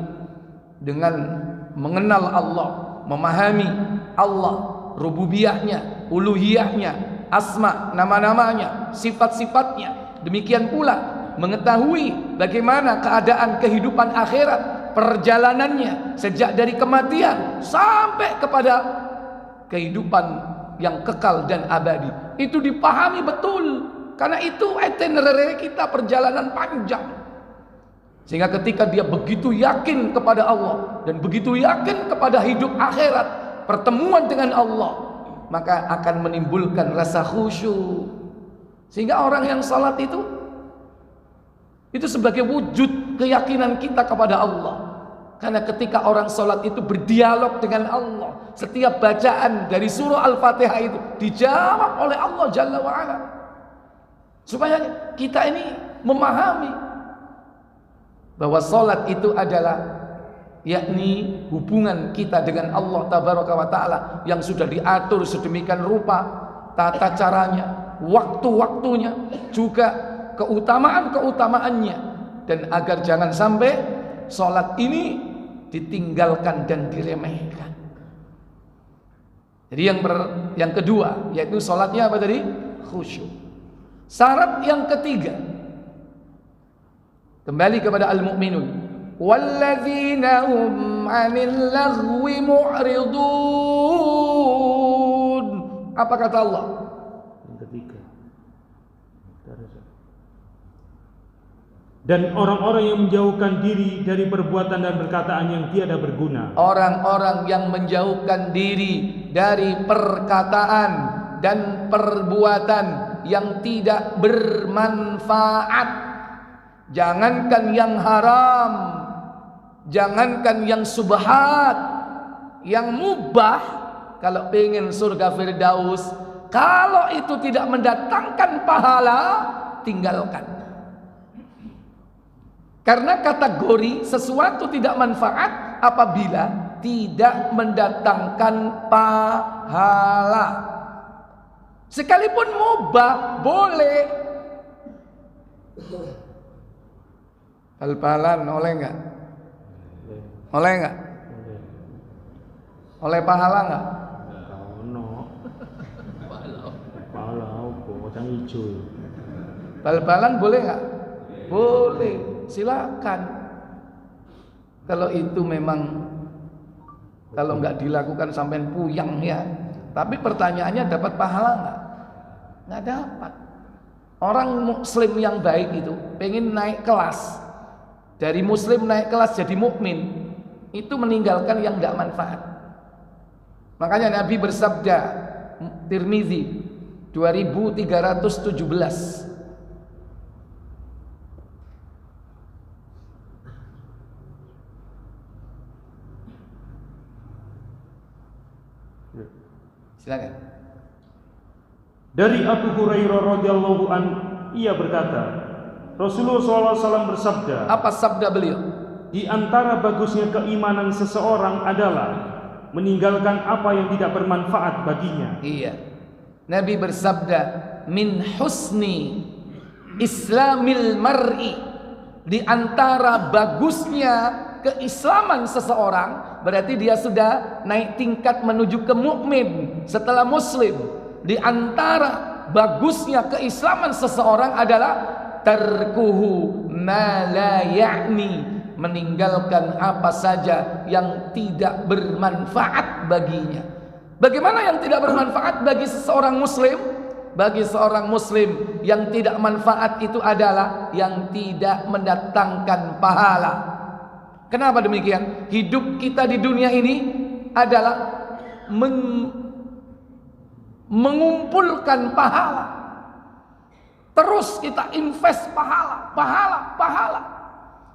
dengan mengenal Allah, memahami Allah, rububiyahnya, uluhiyahnya, asma, nama-namanya, sifat-sifatnya. Demikian pula mengetahui bagaimana keadaan kehidupan akhirat, perjalanannya sejak dari kematian sampai kepada kehidupan yang kekal dan abadi. Itu dipahami betul, karena itu itinerary kita, perjalanan panjang. Sehingga ketika dia begitu yakin kepada Allah dan begitu yakin kepada hidup akhirat, pertemuan dengan Allah, maka akan menimbulkan rasa khusyuk. Sehingga orang yang salat itu sebagai wujud keyakinan kita kepada Allah. Karena ketika orang salat itu berdialog dengan Allah, setiap bacaan dari surah Al-Fatihah itu dijawab oleh Allah Jalla wa'ala. Supaya kita ini memahami bahwa salat itu adalah yakni hubungan kita dengan Allah Tabaraka wa Ta'ala yang sudah diatur sedemikian rupa, tata caranya, waktu-waktunya, juga keutamaan-keutamaannya, dan agar jangan sampai salat ini ditinggalkan dan diremehkan. Jadi yang kedua yaitu salatnya apa tadi? Khusyuk. Syarat yang ketiga, kembali kepada al-mu'minun, walladzina hum 'anil laghwi mu'ridun. Apa kata Allah? Yang ketiga. Dan orang-orang yang menjauhkan diri dari perbuatan dan perkataan yang tiada berguna. Orang-orang yang menjauhkan diri dari perkataan dan perbuatan yang tidak bermanfaat. Jangankan yang haram, jangankan yang subhat, yang mubah. Kalau pengen surga Firdaus, kalau itu tidak mendatangkan pahala, tinggalkan. Karena kategori sesuatu tidak manfaat apabila tidak mendatangkan pahala. Sekalipun mubah boleh. Pal-palan oleh enggak? Oleh enggak? Oleh pahala enggak? Ono. Pahala opo cang ijo. Bal-balan boleh enggak? Boleh, silakan. Kalau itu memang kalau enggak dilakukan sampai puyang ya. Tapi pertanyaannya dapat pahala enggak? Enggak dapat. Orang muslim yang baik itu pengen naik kelas. Dari muslim naik kelas jadi mukmin, itu meninggalkan yang enggak manfaat. Makanya Nabi bersabda, Tirmizi 2317, silakan. Dari Abu Hurairah radhiyallahu an, ia berkata, Rasulullah SAW bersabda. Apa sabda beliau? Di antara bagusnya keimanan seseorang adalah meninggalkan apa yang tidak bermanfaat baginya. Iya. Nabi bersabda, min husni islamil mar'i, di antara bagusnya keislaman seseorang, berarti dia sudah naik tingkat menuju ke mukmin setelah muslim. Di antara bagusnya keislaman seseorang adalah tarkuhu ma la ya'ni, meninggalkan apa saja yang tidak bermanfaat baginya. Bagaimana yang tidak bermanfaat bagi seseorang muslim? Bagi seorang muslim yang tidak manfaat itu adalah yang tidak mendatangkan pahala. Kenapa demikian? Hidup kita di dunia ini adalah mengumpulkan pahala. Terus kita invest pahala.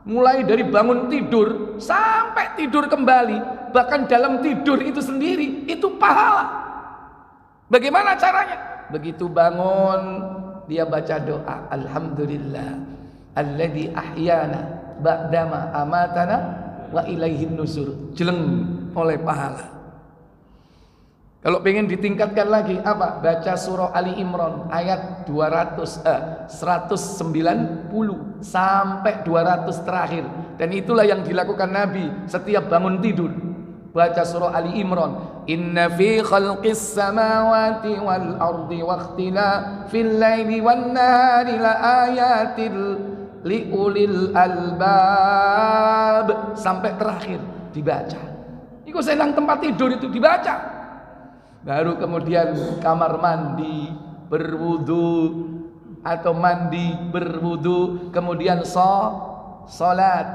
Mulai dari bangun tidur sampai tidur kembali, bahkan dalam tidur itu sendiri itu pahala. Bagaimana caranya? Begitu bangun dia baca doa, alhamdulillah alladzi ahyana ba'dama amatana wa ilaihin nusur. Jeleng oleh pahala. Kalau pengen ditingkatkan lagi apa? Baca surah Ali Imran ayat 190 sampai 200 terakhir. Dan itulah yang dilakukan Nabi setiap bangun tidur. Baca surah Ali Imran. Inna fi khalqis samawati wal ardi wa ikhtilafil laili wan nahari la ayatil liulil albab sampai terakhir dibaca. Iku senang tempat tidur itu dibaca. Baru kemudian kamar mandi, berwudu atau mandi berwudu, kemudian sholat.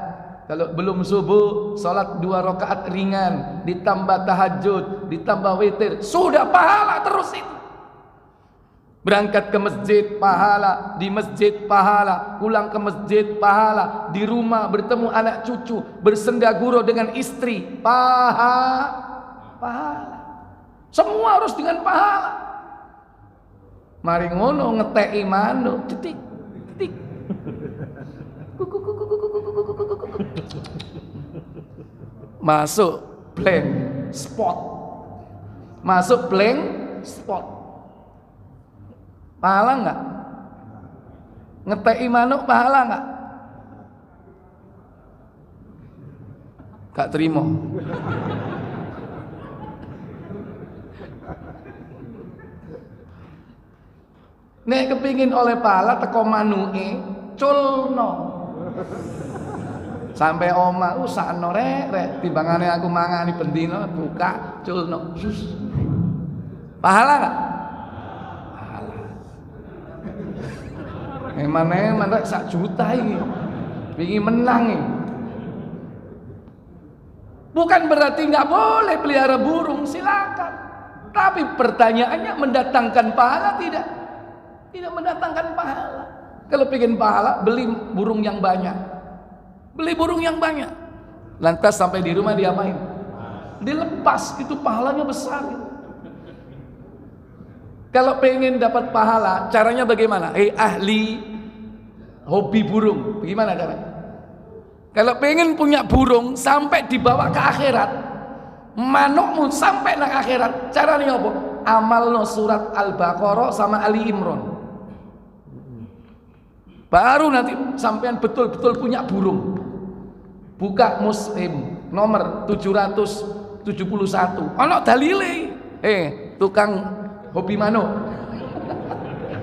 Kalau belum subuh, sholat 2 rakaat ringan, ditambah tahajud, ditambah witir, sudah pahala terus itu. Berangkat ke masjid pahala, di masjid pahala, pulang ke masjid pahala, di rumah bertemu anak cucu, bersenda gurau dengan istri, pahala. Semua harus dengan pahala. Mari ngono ngeteki manuk, titik. Masuk blank spot. Pahala enggak? Ngeteki manuk pahala enggak? Gak terima. Nek kepingin oleh pahala teko manuke culno. Sampai oma usahno rek timbangane aku mangani bendina buka culno. Pahala enggak? Pahala. Emane rek 1 juta iki. Pingin menang iki. Bukan berarti enggak boleh pelihara burung, silakan. Tapi pertanyaannya mendatangkan pahala tidak? Tidak mendatangkan pahala. Kalau pengen pahala, beli burung yang banyak. Lantas sampai di rumah diapain? Dilepas, itu pahalanya besar. Kalau pengen dapat pahala, caranya bagaimana? Ahli hobi burung, bagaimana caranya? Kalau pengen punya burung sampai dibawa ke akhirat, manukmu sampai nang akhirat, caranya apa? Amalno surat Al-Baqarah sama Ali Imran. Baru nanti sampean betul-betul punya burung. Buka Muslim nomor 771. Ono dalile. Tukang hobi manuk.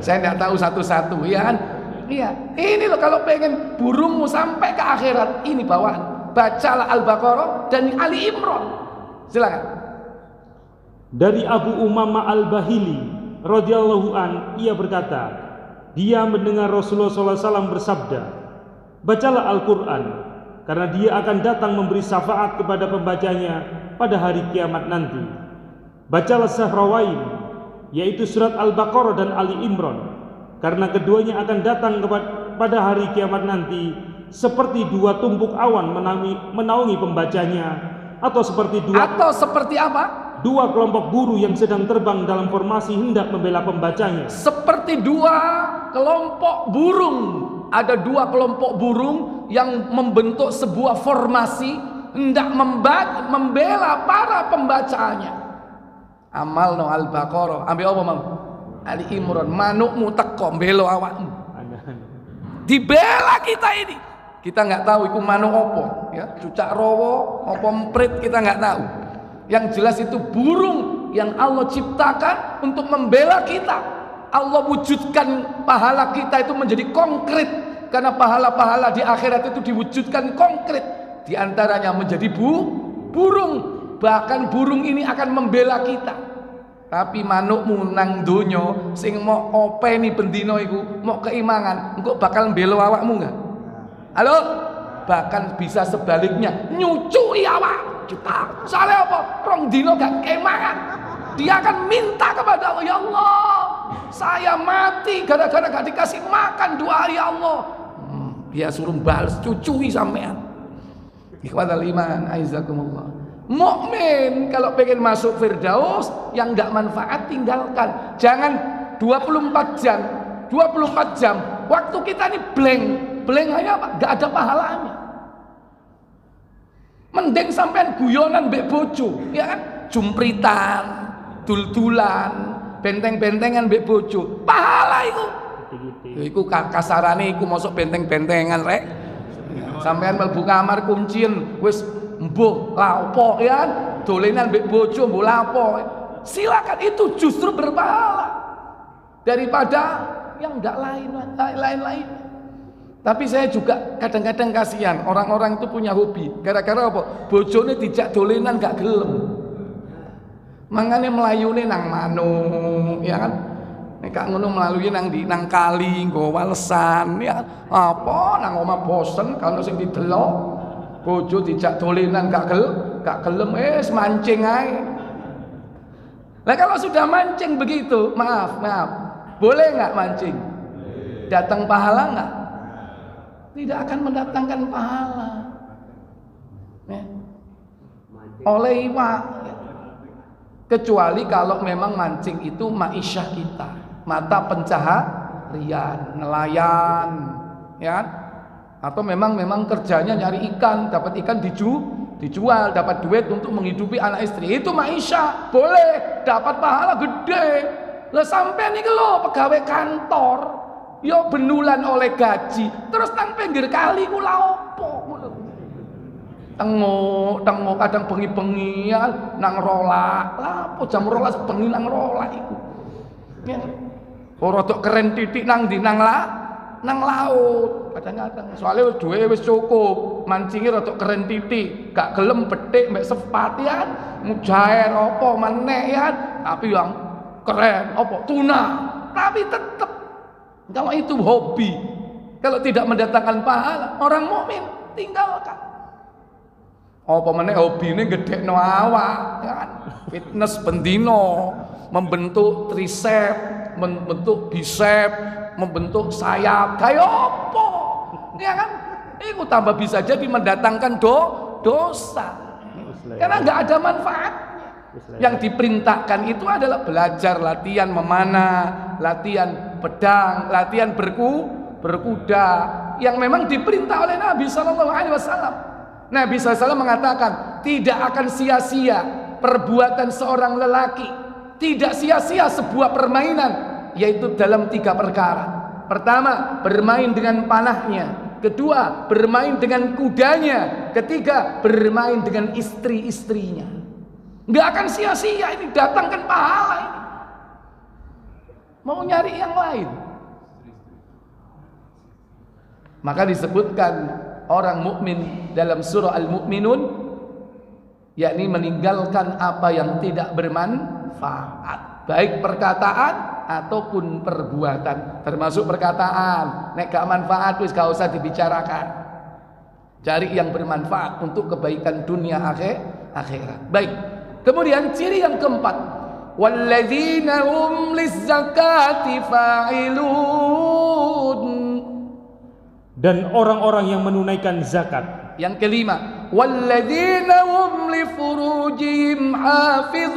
Saya tidak tahu satu-satu, ya kan? Iya. Ini loh kalau pengen burungmu sampai ke akhirat, ini bawaan. Bacalah Al-Baqarah dan Ali Imran. Silakan. Dari Abu Umamah Al-Bahili radhiyallahu an, ia berkata, dia mendengar Rasulullah SAW bersabda, bacalah Al-Quran, karena dia akan datang memberi syafaat kepada pembacanya pada hari kiamat nanti. Bacalah Sahrawain, yaitu surat Al-Baqarah dan Ali Imran, karena keduanya akan datang pada hari kiamat nanti seperti 2 tumpuk awan menaungi pembacanya, atau seperti apa? 2 kelompok buruh yang sedang terbang dalam formasi hendak membela pembacanya. Seperti 2 kelompok burung. Ada 2 kelompok burung yang membentuk sebuah formasi hendak membela para pembacanya. Amal no Al-Baqarah. Ambil apa mang? Ali Imran. Manukmu teko mbelo awakmu. Dibela kita ini. Kita nggak tahu itu manuk opo, ya, cucak rowo, opo emprit, kita nggak tahu. Yang jelas itu burung yang Allah ciptakan untuk membela kita. Allah wujudkan pahala kita itu menjadi konkret, karena pahala-pahala di akhirat itu diwujudkan konkret. Di antaranya menjadi burung. Bahkan burung ini akan membela kita. Tapi manukmu nang donya sing mau openi bendina iku, mau keimangan, engko bakal mbela awakmu enggak? Halo? Bahkan bisa sebaliknya, nyucui awak kita. Soalnya apa? Rong dino gak keimangan. Dia akan minta kepada Allah, ya Allah, saya mati gara-gara gak dikasih makan, doa ya Allah. Dia suruh balas, cucui sampean. Ikhwatal iman, aizakumullah. Mukmin kalau pengen masuk Firdaus, yang gak manfaat tinggalkan. Jangan 24 jam. 24 jam waktu kita ini blank hanya apa? Gak ada pahalanya. Mending sampean guyonan mbek bojo, ya kan? Jumpritan, dul-dulan, benteng-bentengan mbek bojo. Pahala itu. Iku kasarane iku mosok benteng-bentengan rek. Sampean mlebu kamar kuncien wis mbuh la opo ya kan? Dolenan mbek bojo mbuh la opo. Silakan, itu justru berpahala daripada yang enggak lain-lain. Tapi saya juga kadang-kadang kasihan orang-orang itu punya hobi. Gara-gara apa? Bojone dijak dolenan gak gelem. Mangane melayune nang manuk, ya kan? Nek gak ngono melalui nang kali nggo walesan, ya kan? Apa nang omah bosen kalau sing didelok. Bojo dijak dolenan gak gelem, mancing ae. Lah kalau sudah mancing begitu, maaf. Boleh nggak mancing? Datang pahala nggak? Tidak akan mendatangkan pahala. Ya. Oleh iwak. Kecuali kalau memang mancing itu ma'isyah kita, mata pencaharian, nelayan, ya. Atau memang kerjanya nyari ikan, dapat ikan dijual, dapat duit untuk menghidupi anak istri. Itu ma'isyah, boleh, dapat pahala gede. Lah sampean iki lho pegawai kantor, yo benulan oleh gaji, terus nang pinggir kali ku lha opo ngono. Tengo kadang bengi-bengian nang rolak. Lah opo jam 12 bengi nang rolak iku. Ya. Ora tok keren titik nang ndi nang laut. Kadang-kadang soalnya duwe wis cukup, mancinge rada keren titik, gak gelem betik mbek sepat ya, mujair apa meneh ya, tapi yang keren apa tuna, tapi tetap kalau itu hobi, kalau tidak mendatangkan pahala, orang mukmin tinggalkan. Apa meneh hobine gedhekno awak, ya kan? Fitness bendino, membentuk tricep, membentuk bicep, membentuk sayap, kayak apa? Ya kan? Itu tambah bisa jadi mendatangkan dosa. Karena nggak ada manfaatnya. Yang diperintahkan itu adalah belajar, latihan memanah, latihan pedang, latihan berkuda, yang memang diperintah oleh Nabi SAW. Nabi SAW mengatakan tidak akan sia-sia perbuatan seorang lelaki, tidak sia-sia sebuah permainan, yaitu dalam 3 perkara. Pertama, bermain dengan panahnya. Kedua, bermain dengan kudanya. Ketiga, bermain dengan istri-istrinya. Nggak akan sia-sia ini, datangkan pahala ini. Mau nyari yang lain. Maka disebutkan orang mukmin dalam surah Al-Mu'minun, yakni meninggalkan apa yang tidak bermanfaat, baik perkataan ataupun perbuatan. Termasuk perkataan, nek gak manfaat wis gak usah dibicarakan. Cari yang bermanfaat untuk kebaikan dunia akhirat. Baik. Kemudian ciri yang keempat, walladzina hum lizzakati fa'ilun, dan orang-orang yang menunaikan zakat. Yang kelima, walladzina hum li furujihim hafizun,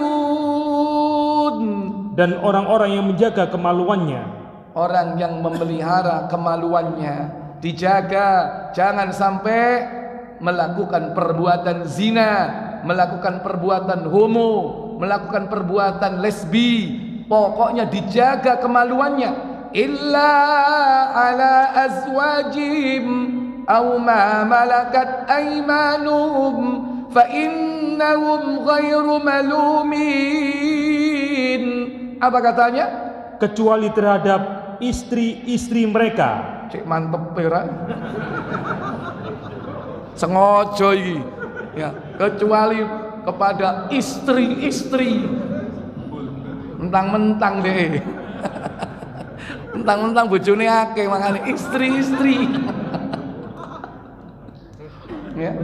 dan orang-orang yang menjaga kemaluannya. Orang yang memelihara kemaluannya, dijaga, jangan sampai melakukan perbuatan zina, melakukan perbuatan homo, melakukan perbuatan lesbi. Pokoknya dijaga kemaluannya. Illa ala azwajim aw ma malakat aymanuhum fa innahum ghairu malumin. Apa katanya? Kecuali terhadap istri-istri mereka. Cek mantep ya. Sengaja iki. Ya, kecuali kepada istri-istri. Mentang-mentang deh. Mentang-mentang bojone akeh makane istri-istri. Ya.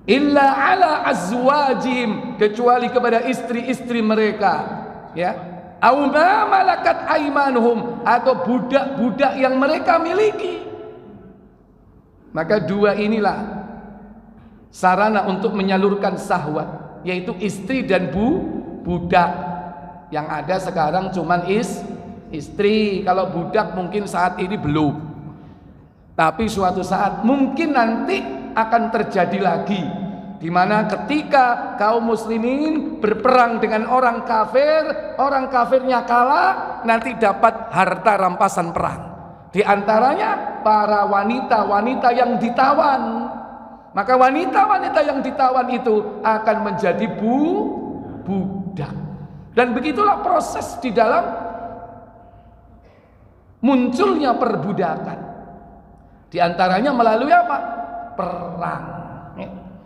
Illa ala azwajim, kecuali kepada istri-istri mereka, ya. Au ma malakat aimanuhum, atau budak-budak yang mereka miliki. Maka dua inilah sarana untuk menyalurkan syahwat, yaitu istri dan budak. Yang ada sekarang cuman istri. Kalau budak mungkin saat ini belum, tapi suatu saat mungkin nanti akan terjadi lagi, di mana ketika kaum muslimin berperang dengan orang kafirnya kalah, nanti dapat harta rampasan perang. Di antaranya para wanita-wanita yang ditawan. Maka wanita-wanita yang ditawan itu akan menjadi budak. Dan begitulah proses di dalam munculnya perbudakan. Di antaranya melalui apa? Perang.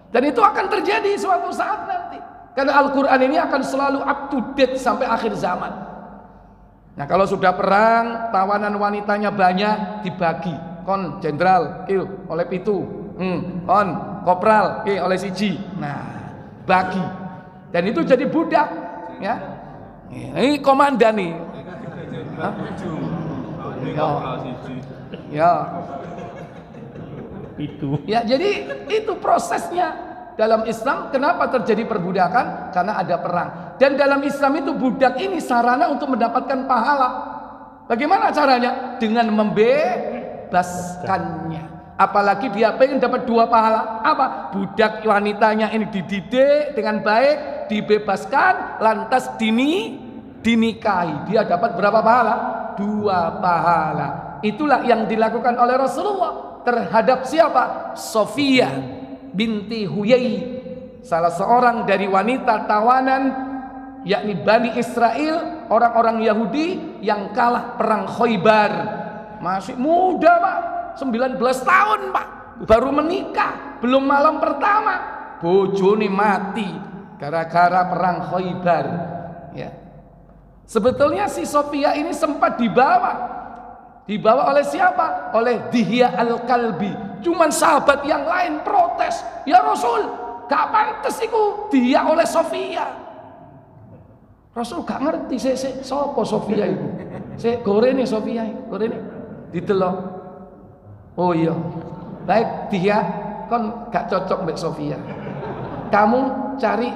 Dan itu akan terjadi suatu saat nanti. Karena Al-Quran ini akan selalu up to date sampai akhir zaman. Nah, kalau sudah perang, tawanan wanitanya banyak, dibagi. Kon jenderal, oleh pitu. Kon kopral, oleh siji. Nah, bagi. Dan itu jadi budak, ya. Ini komandan nih. Hah? Ya. Itu. Ya, jadi itu prosesnya dalam Islam. Kenapa terjadi perbudakan? Karena ada perang. Dan dalam Islam itu budak ini sarana untuk mendapatkan pahala. Bagaimana caranya? Dengan membebaskannya. Apalagi dia pengen dapat dua pahala. Apa? Budak wanitanya ini dididik dengan baik, dibebaskan, lantas dinikahi. Dia dapat berapa pahala? 2 pahala. Itulah yang dilakukan oleh Rasulullah terhadap siapa? Sofia binti Huyai, salah seorang dari wanita tawanan, yakni Bani Israel, orang-orang Yahudi yang kalah perang Khaybar. Masih muda, Pak, 19 tahun, Pak, baru menikah, belum malam pertama bojone mati gara-gara perang Khaybar. Ya. Sebetulnya si Sofia ini sempat dibawa oleh siapa? Oleh Dihya Al-Kalbi. Cuman sahabat yang lain protes, ya Rasul, gak pantes iku dia oleh Sofia. Rasul gak ngerti sapa Sofia itu. Gorene Sofia, gorene didelok. Oh iya, baik Dihya, kon gak cocok mbak Sofia. Kamu cari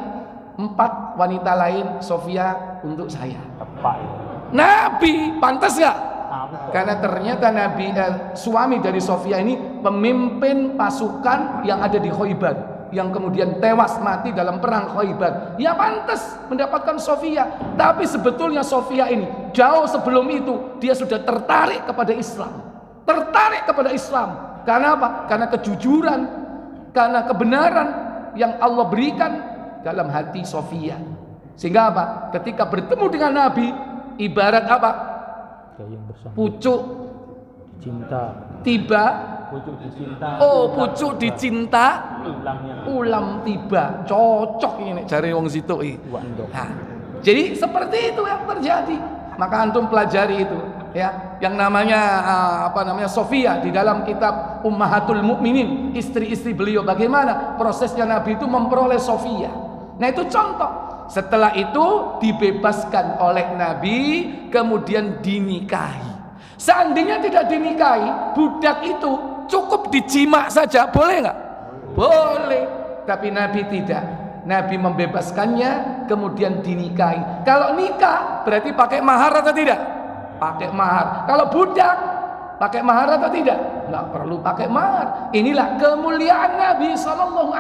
4 wanita lain Sofia untuk saya. Tepat. Nabi pantas gak? Karena ternyata suami dari Sofia ini pemimpin pasukan yang ada di Khaybar, yang kemudian tewas mati dalam perang Khaybar. Ya pantas mendapatkan Sofia. Tapi sebetulnya Sofia ini jauh sebelum itu dia sudah tertarik kepada Islam. Karena apa? Karena kejujuran, karena kebenaran yang Allah berikan dalam hati Sofia. Sehingga apa? Ketika bertemu dengan Nabi, ibarat apa? Pucuk cinta. Tiba. Pucuk dicinta. Oh, pucuk dicinta. Ulam tiba. Cocok ini cari wong situ. Nah, jadi seperti itu yang terjadi. Maka antum pelajari itu, ya, yang namanya Sofia di dalam kitab Ummahatul Mukminin, istri-istri beliau, bagaimana prosesnya Nabi itu memperoleh Sofia. Nah, itu contoh. Setelah itu dibebaskan oleh Nabi, kemudian dinikahi. Seandainya tidak dinikahi, budak itu cukup dijima saja, boleh nggak? Boleh. Tapi Nabi tidak. Nabi membebaskannya, kemudian dinikahi. Kalau nikah berarti pakai mahar atau tidak? Pakai mahar. Kalau budak pakai mahar atau tidak? Nggak perlu pakai mahar. Inilah kemuliaan Nabi SAW.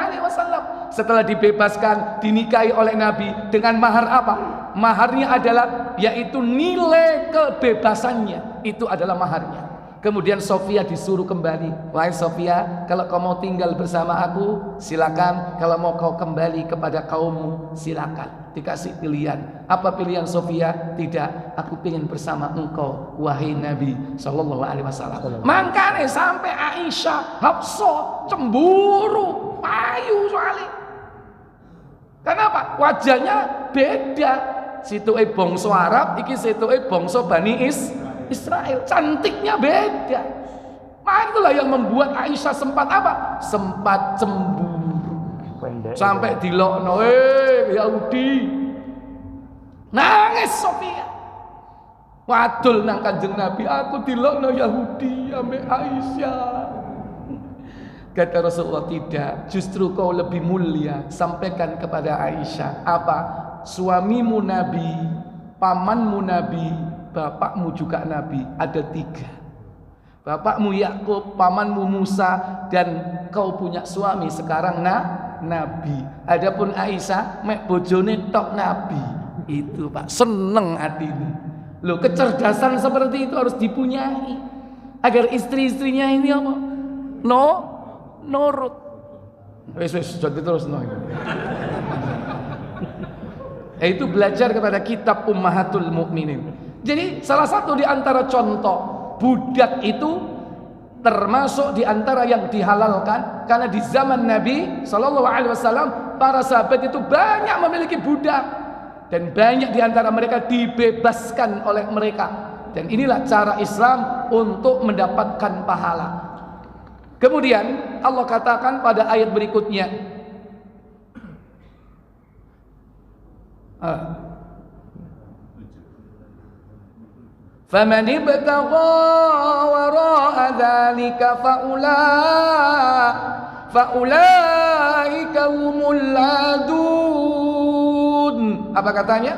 Setelah dibebaskan, dinikahi oleh Nabi dengan mahar apa? Maharnya adalah yaitu nilai kebebasannya. Itu adalah maharnya. Kemudian Sofia disuruh kembali. Wahai Sofia, kalau kau mau tinggal bersama aku, silakan. Kalau mau kau kembali kepada kaummu, silakan. Dikasih pilihan. Apa pilihan Sofia? Tidak, aku ingin bersama engkau, wahai Nabi Sallallahu Alaihi Wasallam. Makanya sampai Aisyah, Hafsah cemburu, payu soalnya. Kenapa? Wajahnya beda. Situ bangsa Arab, iki situ bangsa Bani Israel. Cantiknya beda. Nah, itulah yang membuat Aisyah sempat apa? Sempat cemburu. Sampai dilokno, Yahudi. Nangis Sofia. Wadul nang Kanjeng Nabi, aku dilokno Yahudi ambek Aisyah. Kata Rasulullah, tidak, justru kau lebih mulia. Sampaikan kepada Aisyah, apa? Suamimu Nabi, pamanmu Nabi, bapakmu juga Nabi. Ada 3. Bapakmu Yakub, pamanmu Musa, dan kau punya suami sekarang Nabi. Adapun Aisyah, mek bojone tok Nabi. Itu Pak, seneng hati ini. Loh, kecerdasan seperti itu harus dipunyai agar istri-istrinya ini apa? Nurut. Wes jadi terus itu belajar kepada kitab Ummahatul Mukminin. Jadi salah satu di antara contoh budak itu termasuk di antara yang dihalalkan, karena di zaman Nabi Shallallahu Alaihi Wasallam para sahabat itu banyak memiliki budak. Dan banyak di antara mereka dibebaskan oleh mereka. Dan inilah cara Islam untuk mendapatkan pahala. Kemudian Allah katakan pada ayat berikutnya, فَمَنِ ابْتَغَى وَرَاءَ ذَلِكَ فَأُولَئِكَ هُمُ الْعَادُونَ. Apa katanya?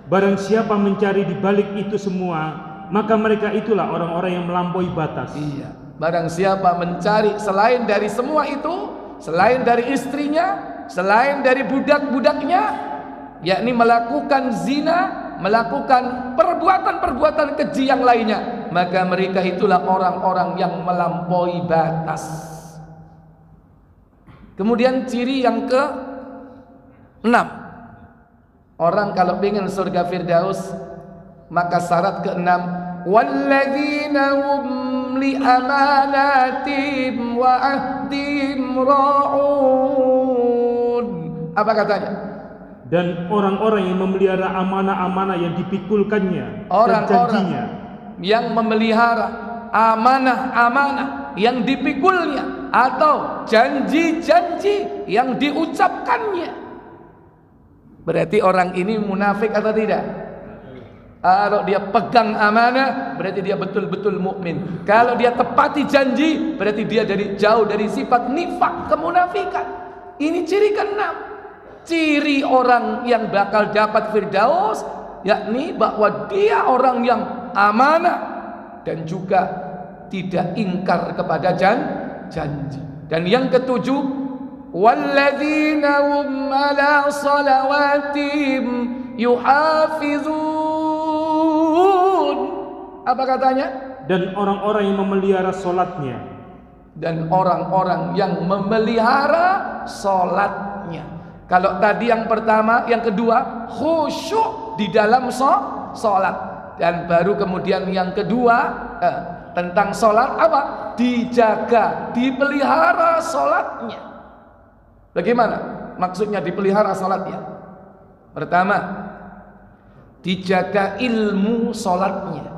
Barang siapa mencari di balik itu semua, maka mereka itulah orang-orang yang melampaui batas. Iya. Barang siapa mencari selain dari semua itu, selain dari istrinya, selain dari budak-budaknya, yakni melakukan zina, melakukan perbuatan-perbuatan keji yang lainnya, maka mereka itulah orang-orang yang melampaui batas. Kemudian ciri yang ke-6, orang kalau ingin surga Firdaus, maka syarat ke-6, walladzina hum li amanatihim wa ahdihim ra'un. Apa katanya? Dan orang-orang yang memelihara amanah-amanah yang dipikulkannya, orang-orang yang memelihara amanah-amanah yang dipikulnya atau janji-janji yang diucapkannya. Berarti orang ini munafik atau tidak? Kalau dia pegang amanah, berarti dia betul-betul mukmin. Kalau dia tepati janji, berarti dia jauh dari sifat nifak, kemunafikan. Ini ciri ke-6. Ciri orang yang bakal dapat Firdaus, yakni bahwa dia orang yang amanah dan juga tidak ingkar kepada janji. Dan yang ke-7, walladzina hum ala salawatihim yuhafizun. Apa katanya? Dan orang-orang yang memelihara salatnya. Dan orang-orang yang memelihara salatnya. Kalau tadi yang pertama, yang kedua khusyuk di dalam salat. Dan baru kemudian yang kedua tentang salat apa? Dijaga, dipelihara salatnya. Bagaimana maksudnya dipelihara salatnya? Pertama, dijaga ilmu salatnya.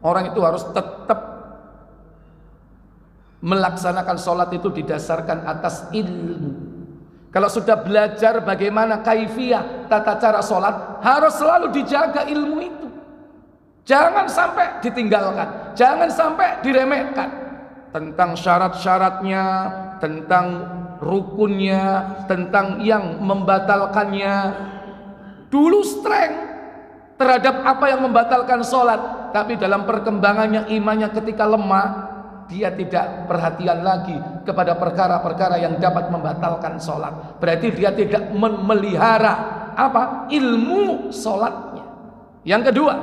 Orang itu harus tetap melaksanakan salat itu didasarkan atas ilmu. Kalau sudah belajar bagaimana kaifiyah tata cara salat, harus selalu dijaga ilmu itu. Jangan sampai ditinggalkan, jangan sampai diremehkan. Tentang syarat-syaratnya, tentang rukunnya, tentang yang membatalkannya. Dulu strength terhadap apa yang membatalkan sholat, tapi dalam perkembangannya imannya ketika lemah, dia tidak perhatian lagi kepada perkara-perkara yang dapat membatalkan sholat. Berarti dia tidak memelihara apa? Ilmu sholatnya. Yang kedua,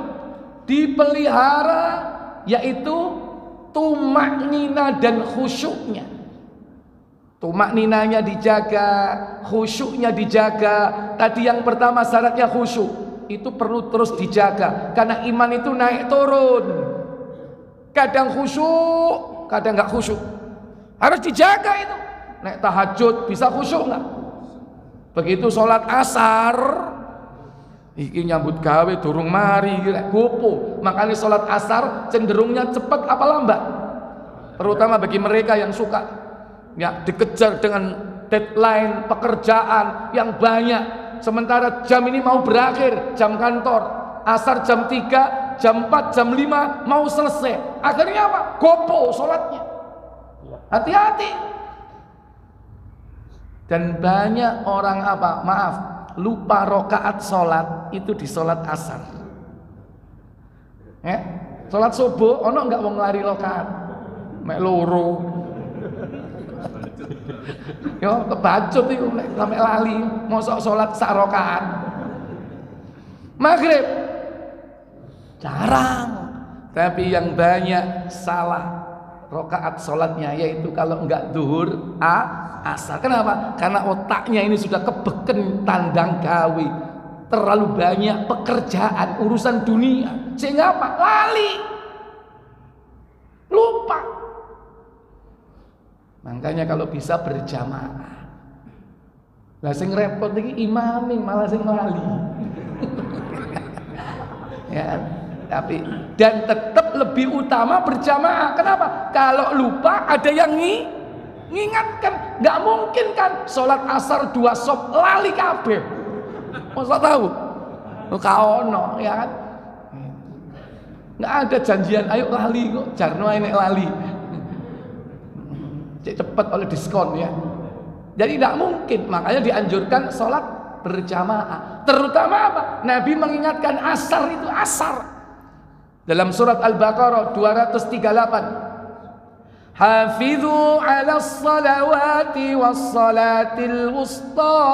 dipelihara yaitu tumaknina dan khusyuknya. Tumakninanya dijaga, khusyuknya dijaga. Tadi yang pertama syaratnya khusyuk, itu perlu terus dijaga karena iman itu naik turun. Kadang khusyuk, kadang nggak khusyuk. Harus dijaga itu. Naik tahajud bisa khusyuk nggak? Begitu sholat asar, iki nyambut gawe durung mari gopo. Makanya sholat asar cenderungnya cepat apa lambat? Terutama bagi mereka yang suka ya dikejar dengan deadline pekerjaan yang banyak. Sementara jam ini mau berakhir, jam kantor. asar jam 3, jam 4, jam 5 mau selesai. Akhirnya apa? Gopo sholatnya. Hati-hati. Dan banyak orang apa? Maaf, lupa rokaat sholat itu di sholat asar. Sholat subuh, ono nggak mau ngelari rokaat? Mek loro. Yo kebacut itu sampai lali, mosok sholat sak rokaat. Maghrib jarang, tapi yang banyak salah rokaat sholatnya, yaitu kalau enggak zuhur, asar. Kenapa? Karena otaknya ini sudah kebeken tandang gawe, terlalu banyak pekerjaan, urusan dunia, sehingga apa? Lali, lupa. Makanya kalau bisa berjamaah. Lah sing repot iki imame malah sing lali. Ya, tapi dan tetap lebih utama berjamaah. Kenapa? Kalau lupa ada yang ngingatkan. Nggak mungkin kan sholat asar 2 sop lali kabeh. Masa tahu? Kaono ya kan? Nggak ada janjian ayo lali kok, jarno enek lali. Cepat oleh diskon ya. Jadi tidak mungkin, makanya dianjurkan sholat berjamaah. Terutama apa? Nabi mengingatkan asar itu asar. Dalam surat Al-Baqarah 238. Hafidhu 'alas salawati was salatil wusta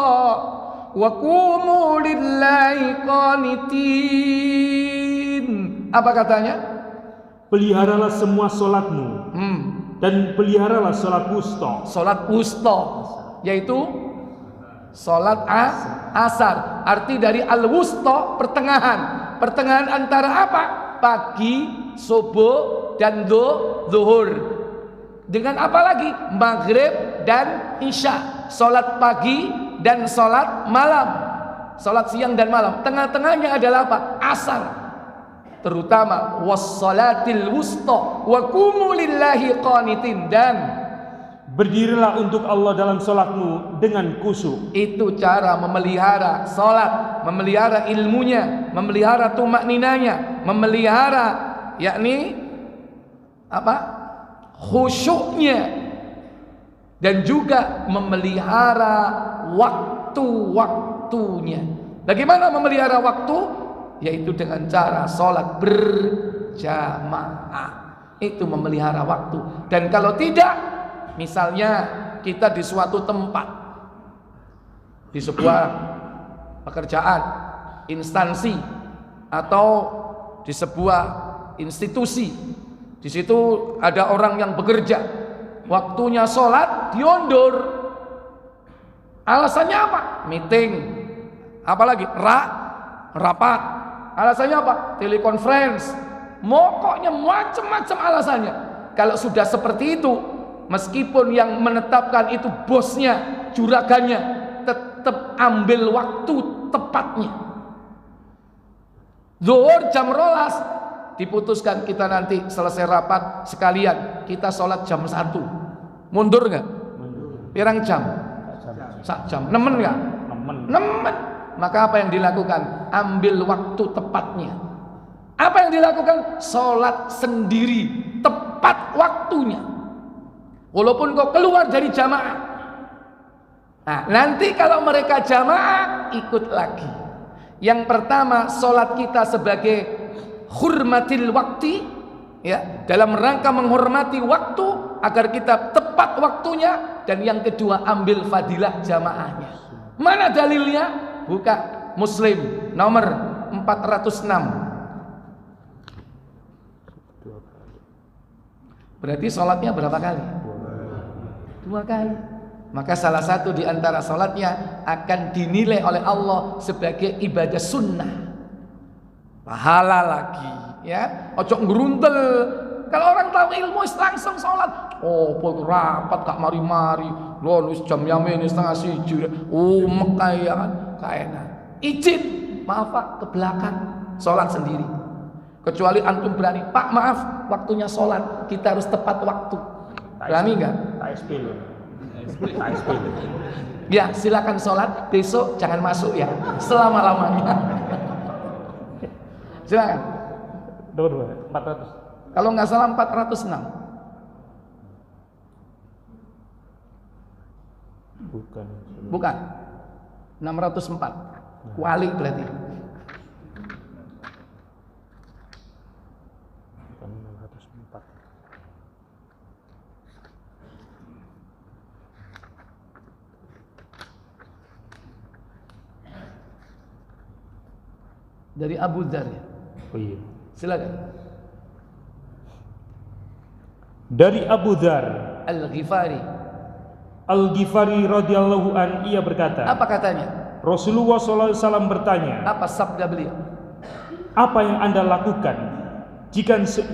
wa qumu lillahi qanitin. Apa katanya? Peliharalah semua sholatmu dan peliharalah sholat wusta. Sholat wusta yaitu sholat asar. Arti dari al-wusta pertengahan. Pertengahan antara apa? Pagi, subuh dan zuhur. Dengan apa lagi? Maghrib dan isya. Sholat pagi dan sholat malam. Sholat siang dan malam. Tengah-tengahnya adalah apa? Asar. Terutama wassalatil wusta wa qumu lillahi qanitin, dan berdirilah untuk Allah dalam sholatmu dengan khusyuk. Itu cara memelihara sholat, memelihara ilmunya, memelihara tumakninanya, memelihara yakni apa? Khusyuknya, dan juga memelihara waktu-waktunya. Bagaimana memelihara waktu? Yaitu dengan cara sholat berjamaah. Itu memelihara waktu. Dan kalau tidak, misalnya kita di suatu tempat, di sebuah pekerjaan, instansi, atau di sebuah institusi, di situ ada orang yang bekerja, waktunya sholat diundur. Alasannya apa? Meeting, apalagi rapat. Alasannya apa? Telekonferensi. Pokoknya macam-macam alasannya. Kalau sudah seperti itu, meskipun yang menetapkan itu bosnya, juragannya, tetap ambil waktu tepatnya. Zuhur jam 12 diputuskan, kita nanti selesai rapat sekalian kita sholat jam 1. Mundur nggak? Pirang jam? Sak jam. Nemen nggak? Nemen. Maka apa yang dilakukan? Ambil waktu tepatnya. Apa yang dilakukan? Sholat sendiri, tepat waktunya. Walaupun kau keluar dari jamaah. Nah, nanti kalau mereka jamaah, ikut lagi. Yang pertama, sholat kita sebagai hurmatil wakti, ya, dalam rangka menghormati waktu agar kita tepat waktunya. Dan yang kedua, ambil fadilah jamaahnya. Mana dalilnya? Buka Muslim nomor 406. Berarti sholatnya berapa kali? 2 kali. Maka salah satu di antara sholatnya akan dinilai oleh Allah sebagai ibadah sunnah, pahala lagi, ya. Ojo ngeruntel. Kalau orang tahu ilmu langsung sholat. Oh, rapat gak mari-mari. Loh, jam yamin 12:30. Oh, Mekah ya kan. Kaenan. Izin, maaf Pak, ke belakang sholat sendiri. Kecuali antum berani, Pak maaf, waktunya sholat, kita harus tepat waktu. Berani nggak? Ya, silakan sholat. Besok jangan masuk ya, selama-lamanya. Silakan. Dua, 400. Kalau nggak salah 406. Bukan. 604. Kuali berarti. Bukan 604. Dari Abu Dzar ya. Oh iya. Silakan. Dari Abu Dzar Al-Ghifari. Al-Ghifari radhiyallahu an, ia berkata, Apa katanya? Rasulullah SAW bertanya, Apa sabda beliau? apa yang Anda lakukan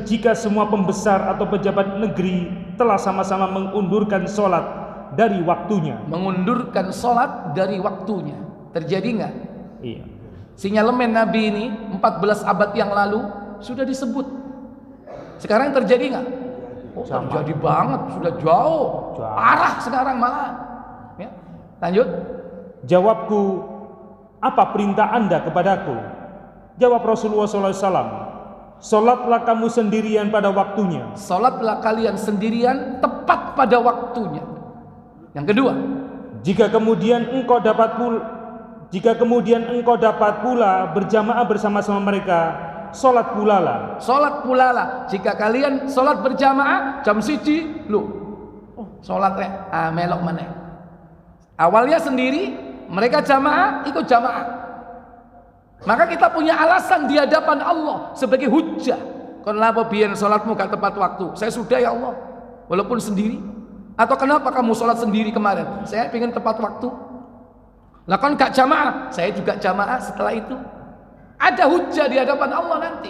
jika semua pembesar atau pejabat negeri telah sama-sama mengundurkan sholat dari waktunya? Mengundurkan sholat dari waktunya. Terjadi nggak? Iya. Sinyalemen Nabi ini 14 abad yang lalu sudah disebut. Sekarang terjadi nggak? Oh, terjadi banget, sudah jauh. Parah sekarang malah. Ya. Lanjut. Jawabku, apa perintah Anda kepadaku? Jawab Rasulullah SAW, sholatlah kamu sendirian pada waktunya. Sholatlah kalian sendirian tepat pada waktunya. Yang kedua, jika kemudian engkau dapat pula berjamaah bersama-sama mereka, sholat pulalah. sholat pulalah. Jika kalian sholat berjamaah jam 1, sholatnya melok mana? Awalnya sendiri, mereka jamaah, ikut jamaah. Maka kita punya alasan di hadapan Allah sebagai hujjah. Kenapa biar sholatmu gak tepat waktu? Saya sudah ya Allah, walaupun sendiri. Atau kenapa kamu sholat sendiri kemarin? Saya ingin tepat waktu. Lah kan gak jamaah, saya juga jamaah setelah itu. Ada hujjah di hadapan Allah nanti.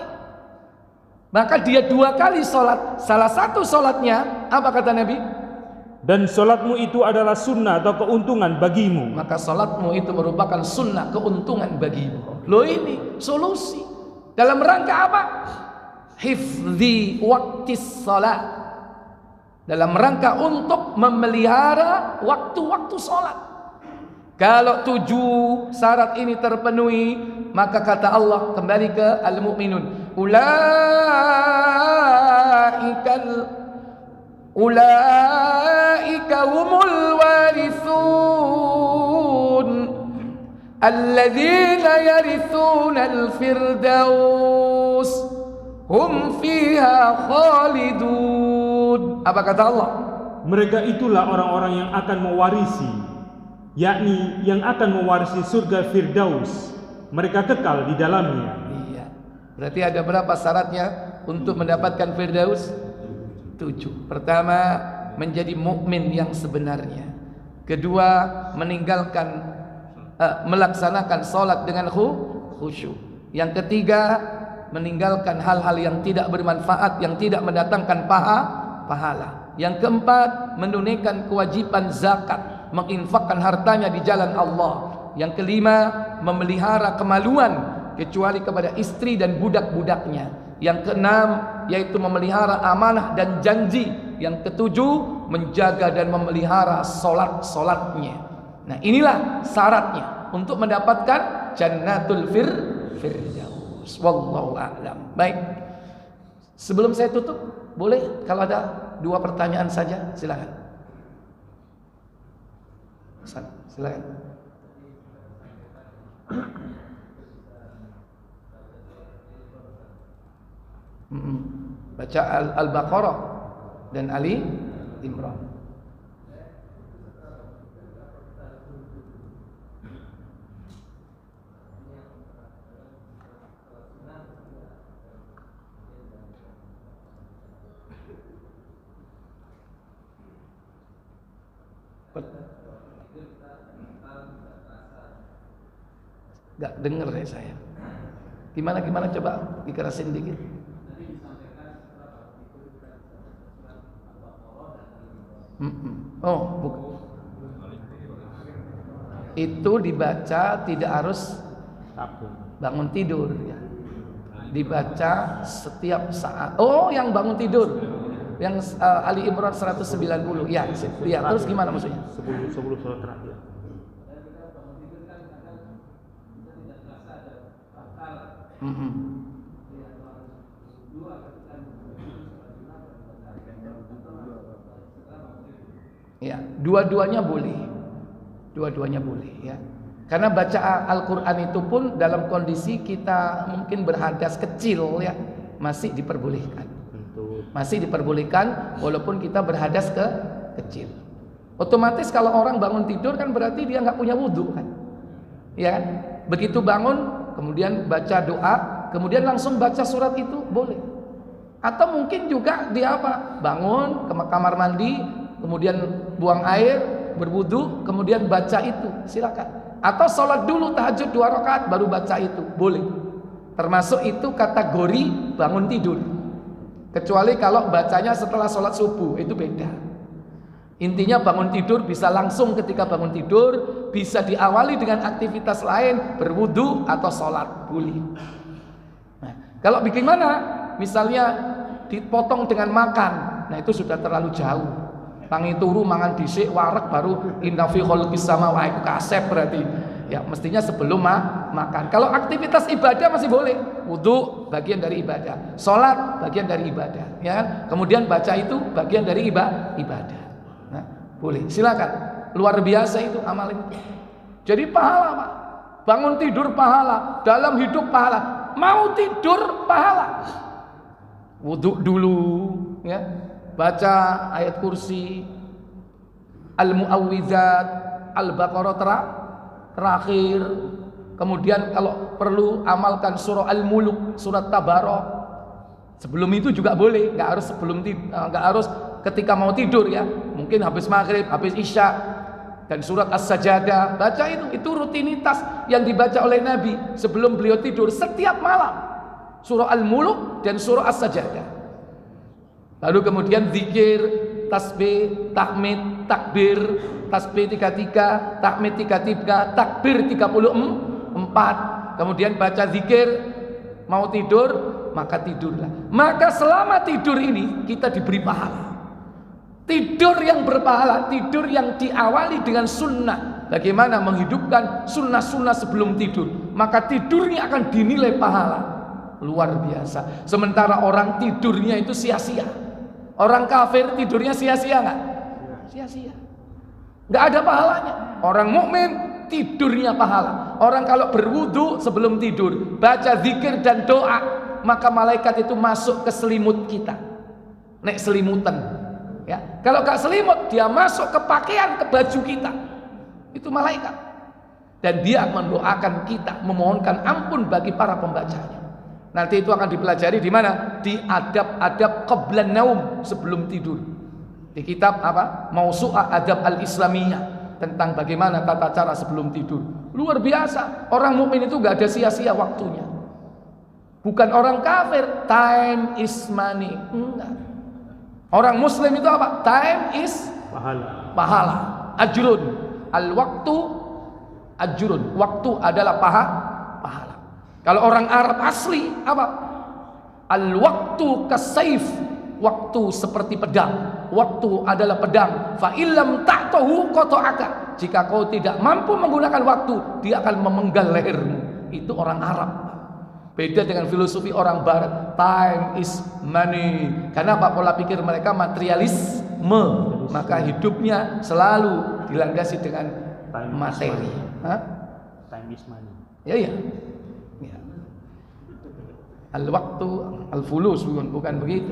Maka dia 2 kali sholat. Salah satu sholatnya, apa kata Nabi? Dan sholatmu itu adalah sunnah atau keuntungan bagimu. Maka sholatmu itu merupakan sunnah, keuntungan bagimu. Loh, ini solusi. Dalam rangka apa? Hifzi waktis sholat. Dalam rangka untuk memelihara waktu-waktu sholat. Kalau 7 syarat ini terpenuhi, maka kata Allah, kembali ke Al-Mu'minun, ulaika humul warithun alladzina yarithuna al-firdaus hum fiha khalidun. Apa kata Allah? Mereka itulah orang-orang yang akan mewarisi, yakni yang akan mewarisi surga Firdaus. Mereka kekal di dalamnya. Iya. Berarti ada berapa syaratnya untuk mendapatkan Firdaus? 7. Pertama, menjadi mukmin yang sebenarnya. Kedua, melaksanakan sholat dengan khusyuk. Yang ketiga, meninggalkan hal-hal yang tidak bermanfaat, yang tidak mendatangkan pahala. Yang keempat, menunaikan kewajiban zakat, menginfakkan hartanya di jalan Allah. Yang kelima, memelihara kemaluan kecuali kepada istri dan budak-budaknya. Yang keenam, yaitu memelihara amanah dan janji. Yang ketujuh, menjaga dan memelihara solat-solatnya. Nah, inilah syaratnya untuk mendapatkan Jannatul Firdaus. Wallahu a'lam. Baik. Sebelum saya tutup, boleh kalau ada 2 pertanyaan saja, silakan. Silakan. Baca Al-Baqarah dan Ali Imran. Gak denger ya saya. Gimana coba dikerasin dikit. Oh, bukan. Itu dibaca tidak harus bangun tidur ya. Dibaca setiap saat. Oh, yang bangun tidur. Yang Ali Imran 190. Ya, terus gimana maksudnya? Sebelum sholat terakhir. Dua-duanya boleh. Dua-duanya boleh ya. Karena baca Al-Quran itu pun dalam kondisi kita mungkin berhadas kecil ya, masih diperbolehkan. Masih diperbolehkan walaupun kita berhadas kecil. Otomatis kalau orang bangun tidur kan berarti dia nggak punya wudhu kan. Ya kan? Begitu bangun kemudian baca doa, kemudian langsung baca surat itu boleh. Atau mungkin juga dia apa? Bangun ke kamar mandi, kemudian buang air, berwudu, kemudian baca itu, silakan. Atau sholat dulu tahajud 2 rakaat baru baca itu, boleh. Termasuk itu kategori bangun tidur. Kecuali kalau bacanya setelah sholat subuh, itu beda. Intinya bangun tidur bisa langsung ketika bangun tidur, bisa diawali dengan aktivitas lain, berwudu atau sholat, boleh. Nah, kalau bagaimana? Misalnya dipotong dengan makan, nah itu sudah terlalu jauh. Tangi turu mangan dhisik wareg baru inna fi khalqis samawati itu kasep berarti. Ya, mestinya sebelum makan. Kalau aktivitas ibadah masih boleh. Wudu bagian dari ibadah. Salat bagian dari ibadah, ya kan? Kemudian baca itu bagian dari ibadah. Nah, boleh. Silakan. Luar biasa itu amal itu. Jadi pahala, Pak. Bangun tidur pahala, dalam hidup pahala, mau tidur pahala. Wudu dulu, ya. Baca ayat kursi, Al-Mu'awwidzat, Al-Baqarah terakhir. Kemudian kalau perlu amalkan surah Al-Muluk, surat Tabarok. Sebelum itu juga boleh, nggak harus nggak harus ketika mau tidur ya. Mungkin habis maghrib, habis isya. Dan surat As-Sajadah, baca itu rutinitas yang dibaca oleh Nabi sebelum beliau tidur setiap malam. Surah Al-Muluk dan surah As-Sajadah. Lalu kemudian zikir, tasbih, tahmid, takbir, tasbih 33, tahmid 33, takbir 34. Kemudian baca zikir, mau tidur, maka tidurlah. Maka selama tidur ini kita diberi pahala. Tidur yang berpahala, tidur yang diawali dengan sunnah. Bagaimana menghidupkan sunnah-sunnah sebelum tidur, maka tidurnya akan dinilai pahala. Luar biasa. Sementara orang tidurnya itu sia-sia. Orang kafir tidurnya sia-sia nggak? Sia-sia. Nggak ada pahalanya. Orang mukmin tidurnya pahala. Orang kalau berwudu sebelum tidur, baca zikir dan doa, maka malaikat itu masuk ke selimut kita. Nek selimutan. Ya. Kalau nggak selimut, dia masuk ke pakaian, ke baju kita. Itu malaikat. Dan dia mendoakan kita, memohonkan ampun bagi para pembacanya. Nanti itu akan dipelajari di mana? Di adab-adab qablan naum, sebelum tidur. Di kitab apa? Mausu'ah Adab Al-Islamiyah, tentang bagaimana tata cara sebelum tidur. Luar biasa. Orang mukmin itu enggak ada sia-sia waktunya. Bukan orang kafir, time is money. Enggak. Orang muslim itu apa? Time is pahala. Ajrun. Al-waktu ajrun. Waktu adalah pahala. Kalau orang Arab asli apa? Al-waktu kasayf, waktu seperti pedang. Waktu adalah pedang. Fa illam ta'tahu qata'aka. Jika kau tidak mampu menggunakan waktu, dia akan memenggal lehermu. Itu orang Arab. Beda dengan filosofi orang Barat. Time is money. Karena apa? Pola pikir mereka materialisme. Maka hidupnya selalu dilandasi dengan materi. Time is money. Ya. Al-waktu, al-fulus, bukan begitu.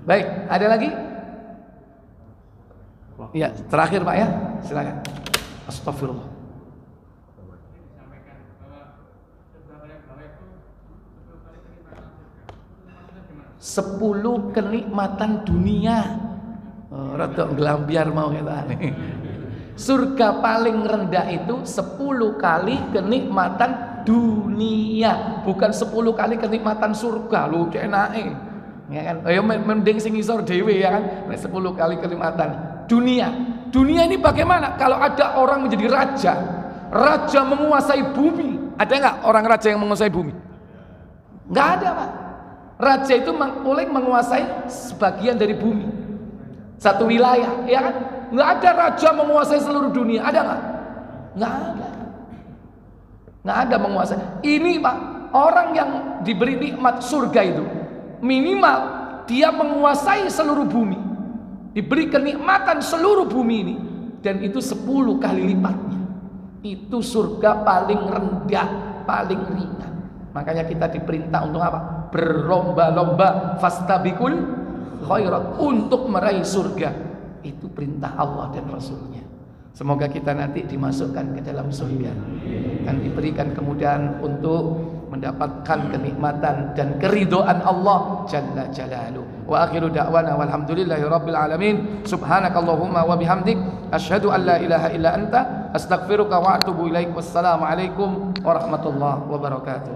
Baik, ada lagi? Ya, terakhir Pak ya, silakan. Astagfirullah. Sepuluh kenikmatan dunia. Rada gelambiar mau kita nih. Surga paling rendah itu 10 kali kenikmatan dunia, bukan 10 kali kenikmatan surga. Lu enake. Ya kan? Ayo mending sing isor dhewe ya kan. 10 kali kenikmatan dunia. Dunia ini bagaimana? Kalau ada orang menjadi raja menguasai bumi. Ada enggak orang raja yang menguasai bumi? Enggak ada, Pak. Raja itu boleh menguasai sebagian dari bumi. Satu wilayah, ya kan? Enggak ada raja menguasai seluruh dunia. Ada enggak? Enggak ada. Nggak ada menguasai. Ini Pak, orang yang diberi nikmat surga itu minimal dia menguasai seluruh bumi. diberi kenikmatan seluruh bumi ini, dan itu 10 kali lipatnya. Itu surga paling rendah, paling ringan. Makanya kita diperintah untuk apa? Berlomba-lomba, fastabiqul khairat, untuk meraih surga. Itu perintah Allah dan Rasulnya. Semoga kita nanti dimasukkan ke dalam surga dan diberikan kemudahan untuk mendapatkan kenikmatan dan keridhaan Allah Jalla Jalaluhu. Wa akhiru da'wana walhamdulillahi rabbil alamin. Subhanakallahumma wa bihamdik asyhadu an la ilaha illa anta astaghfiruka wa atubu ilaik. Wassalamu alaikum warahmatullahi wabarakatuh.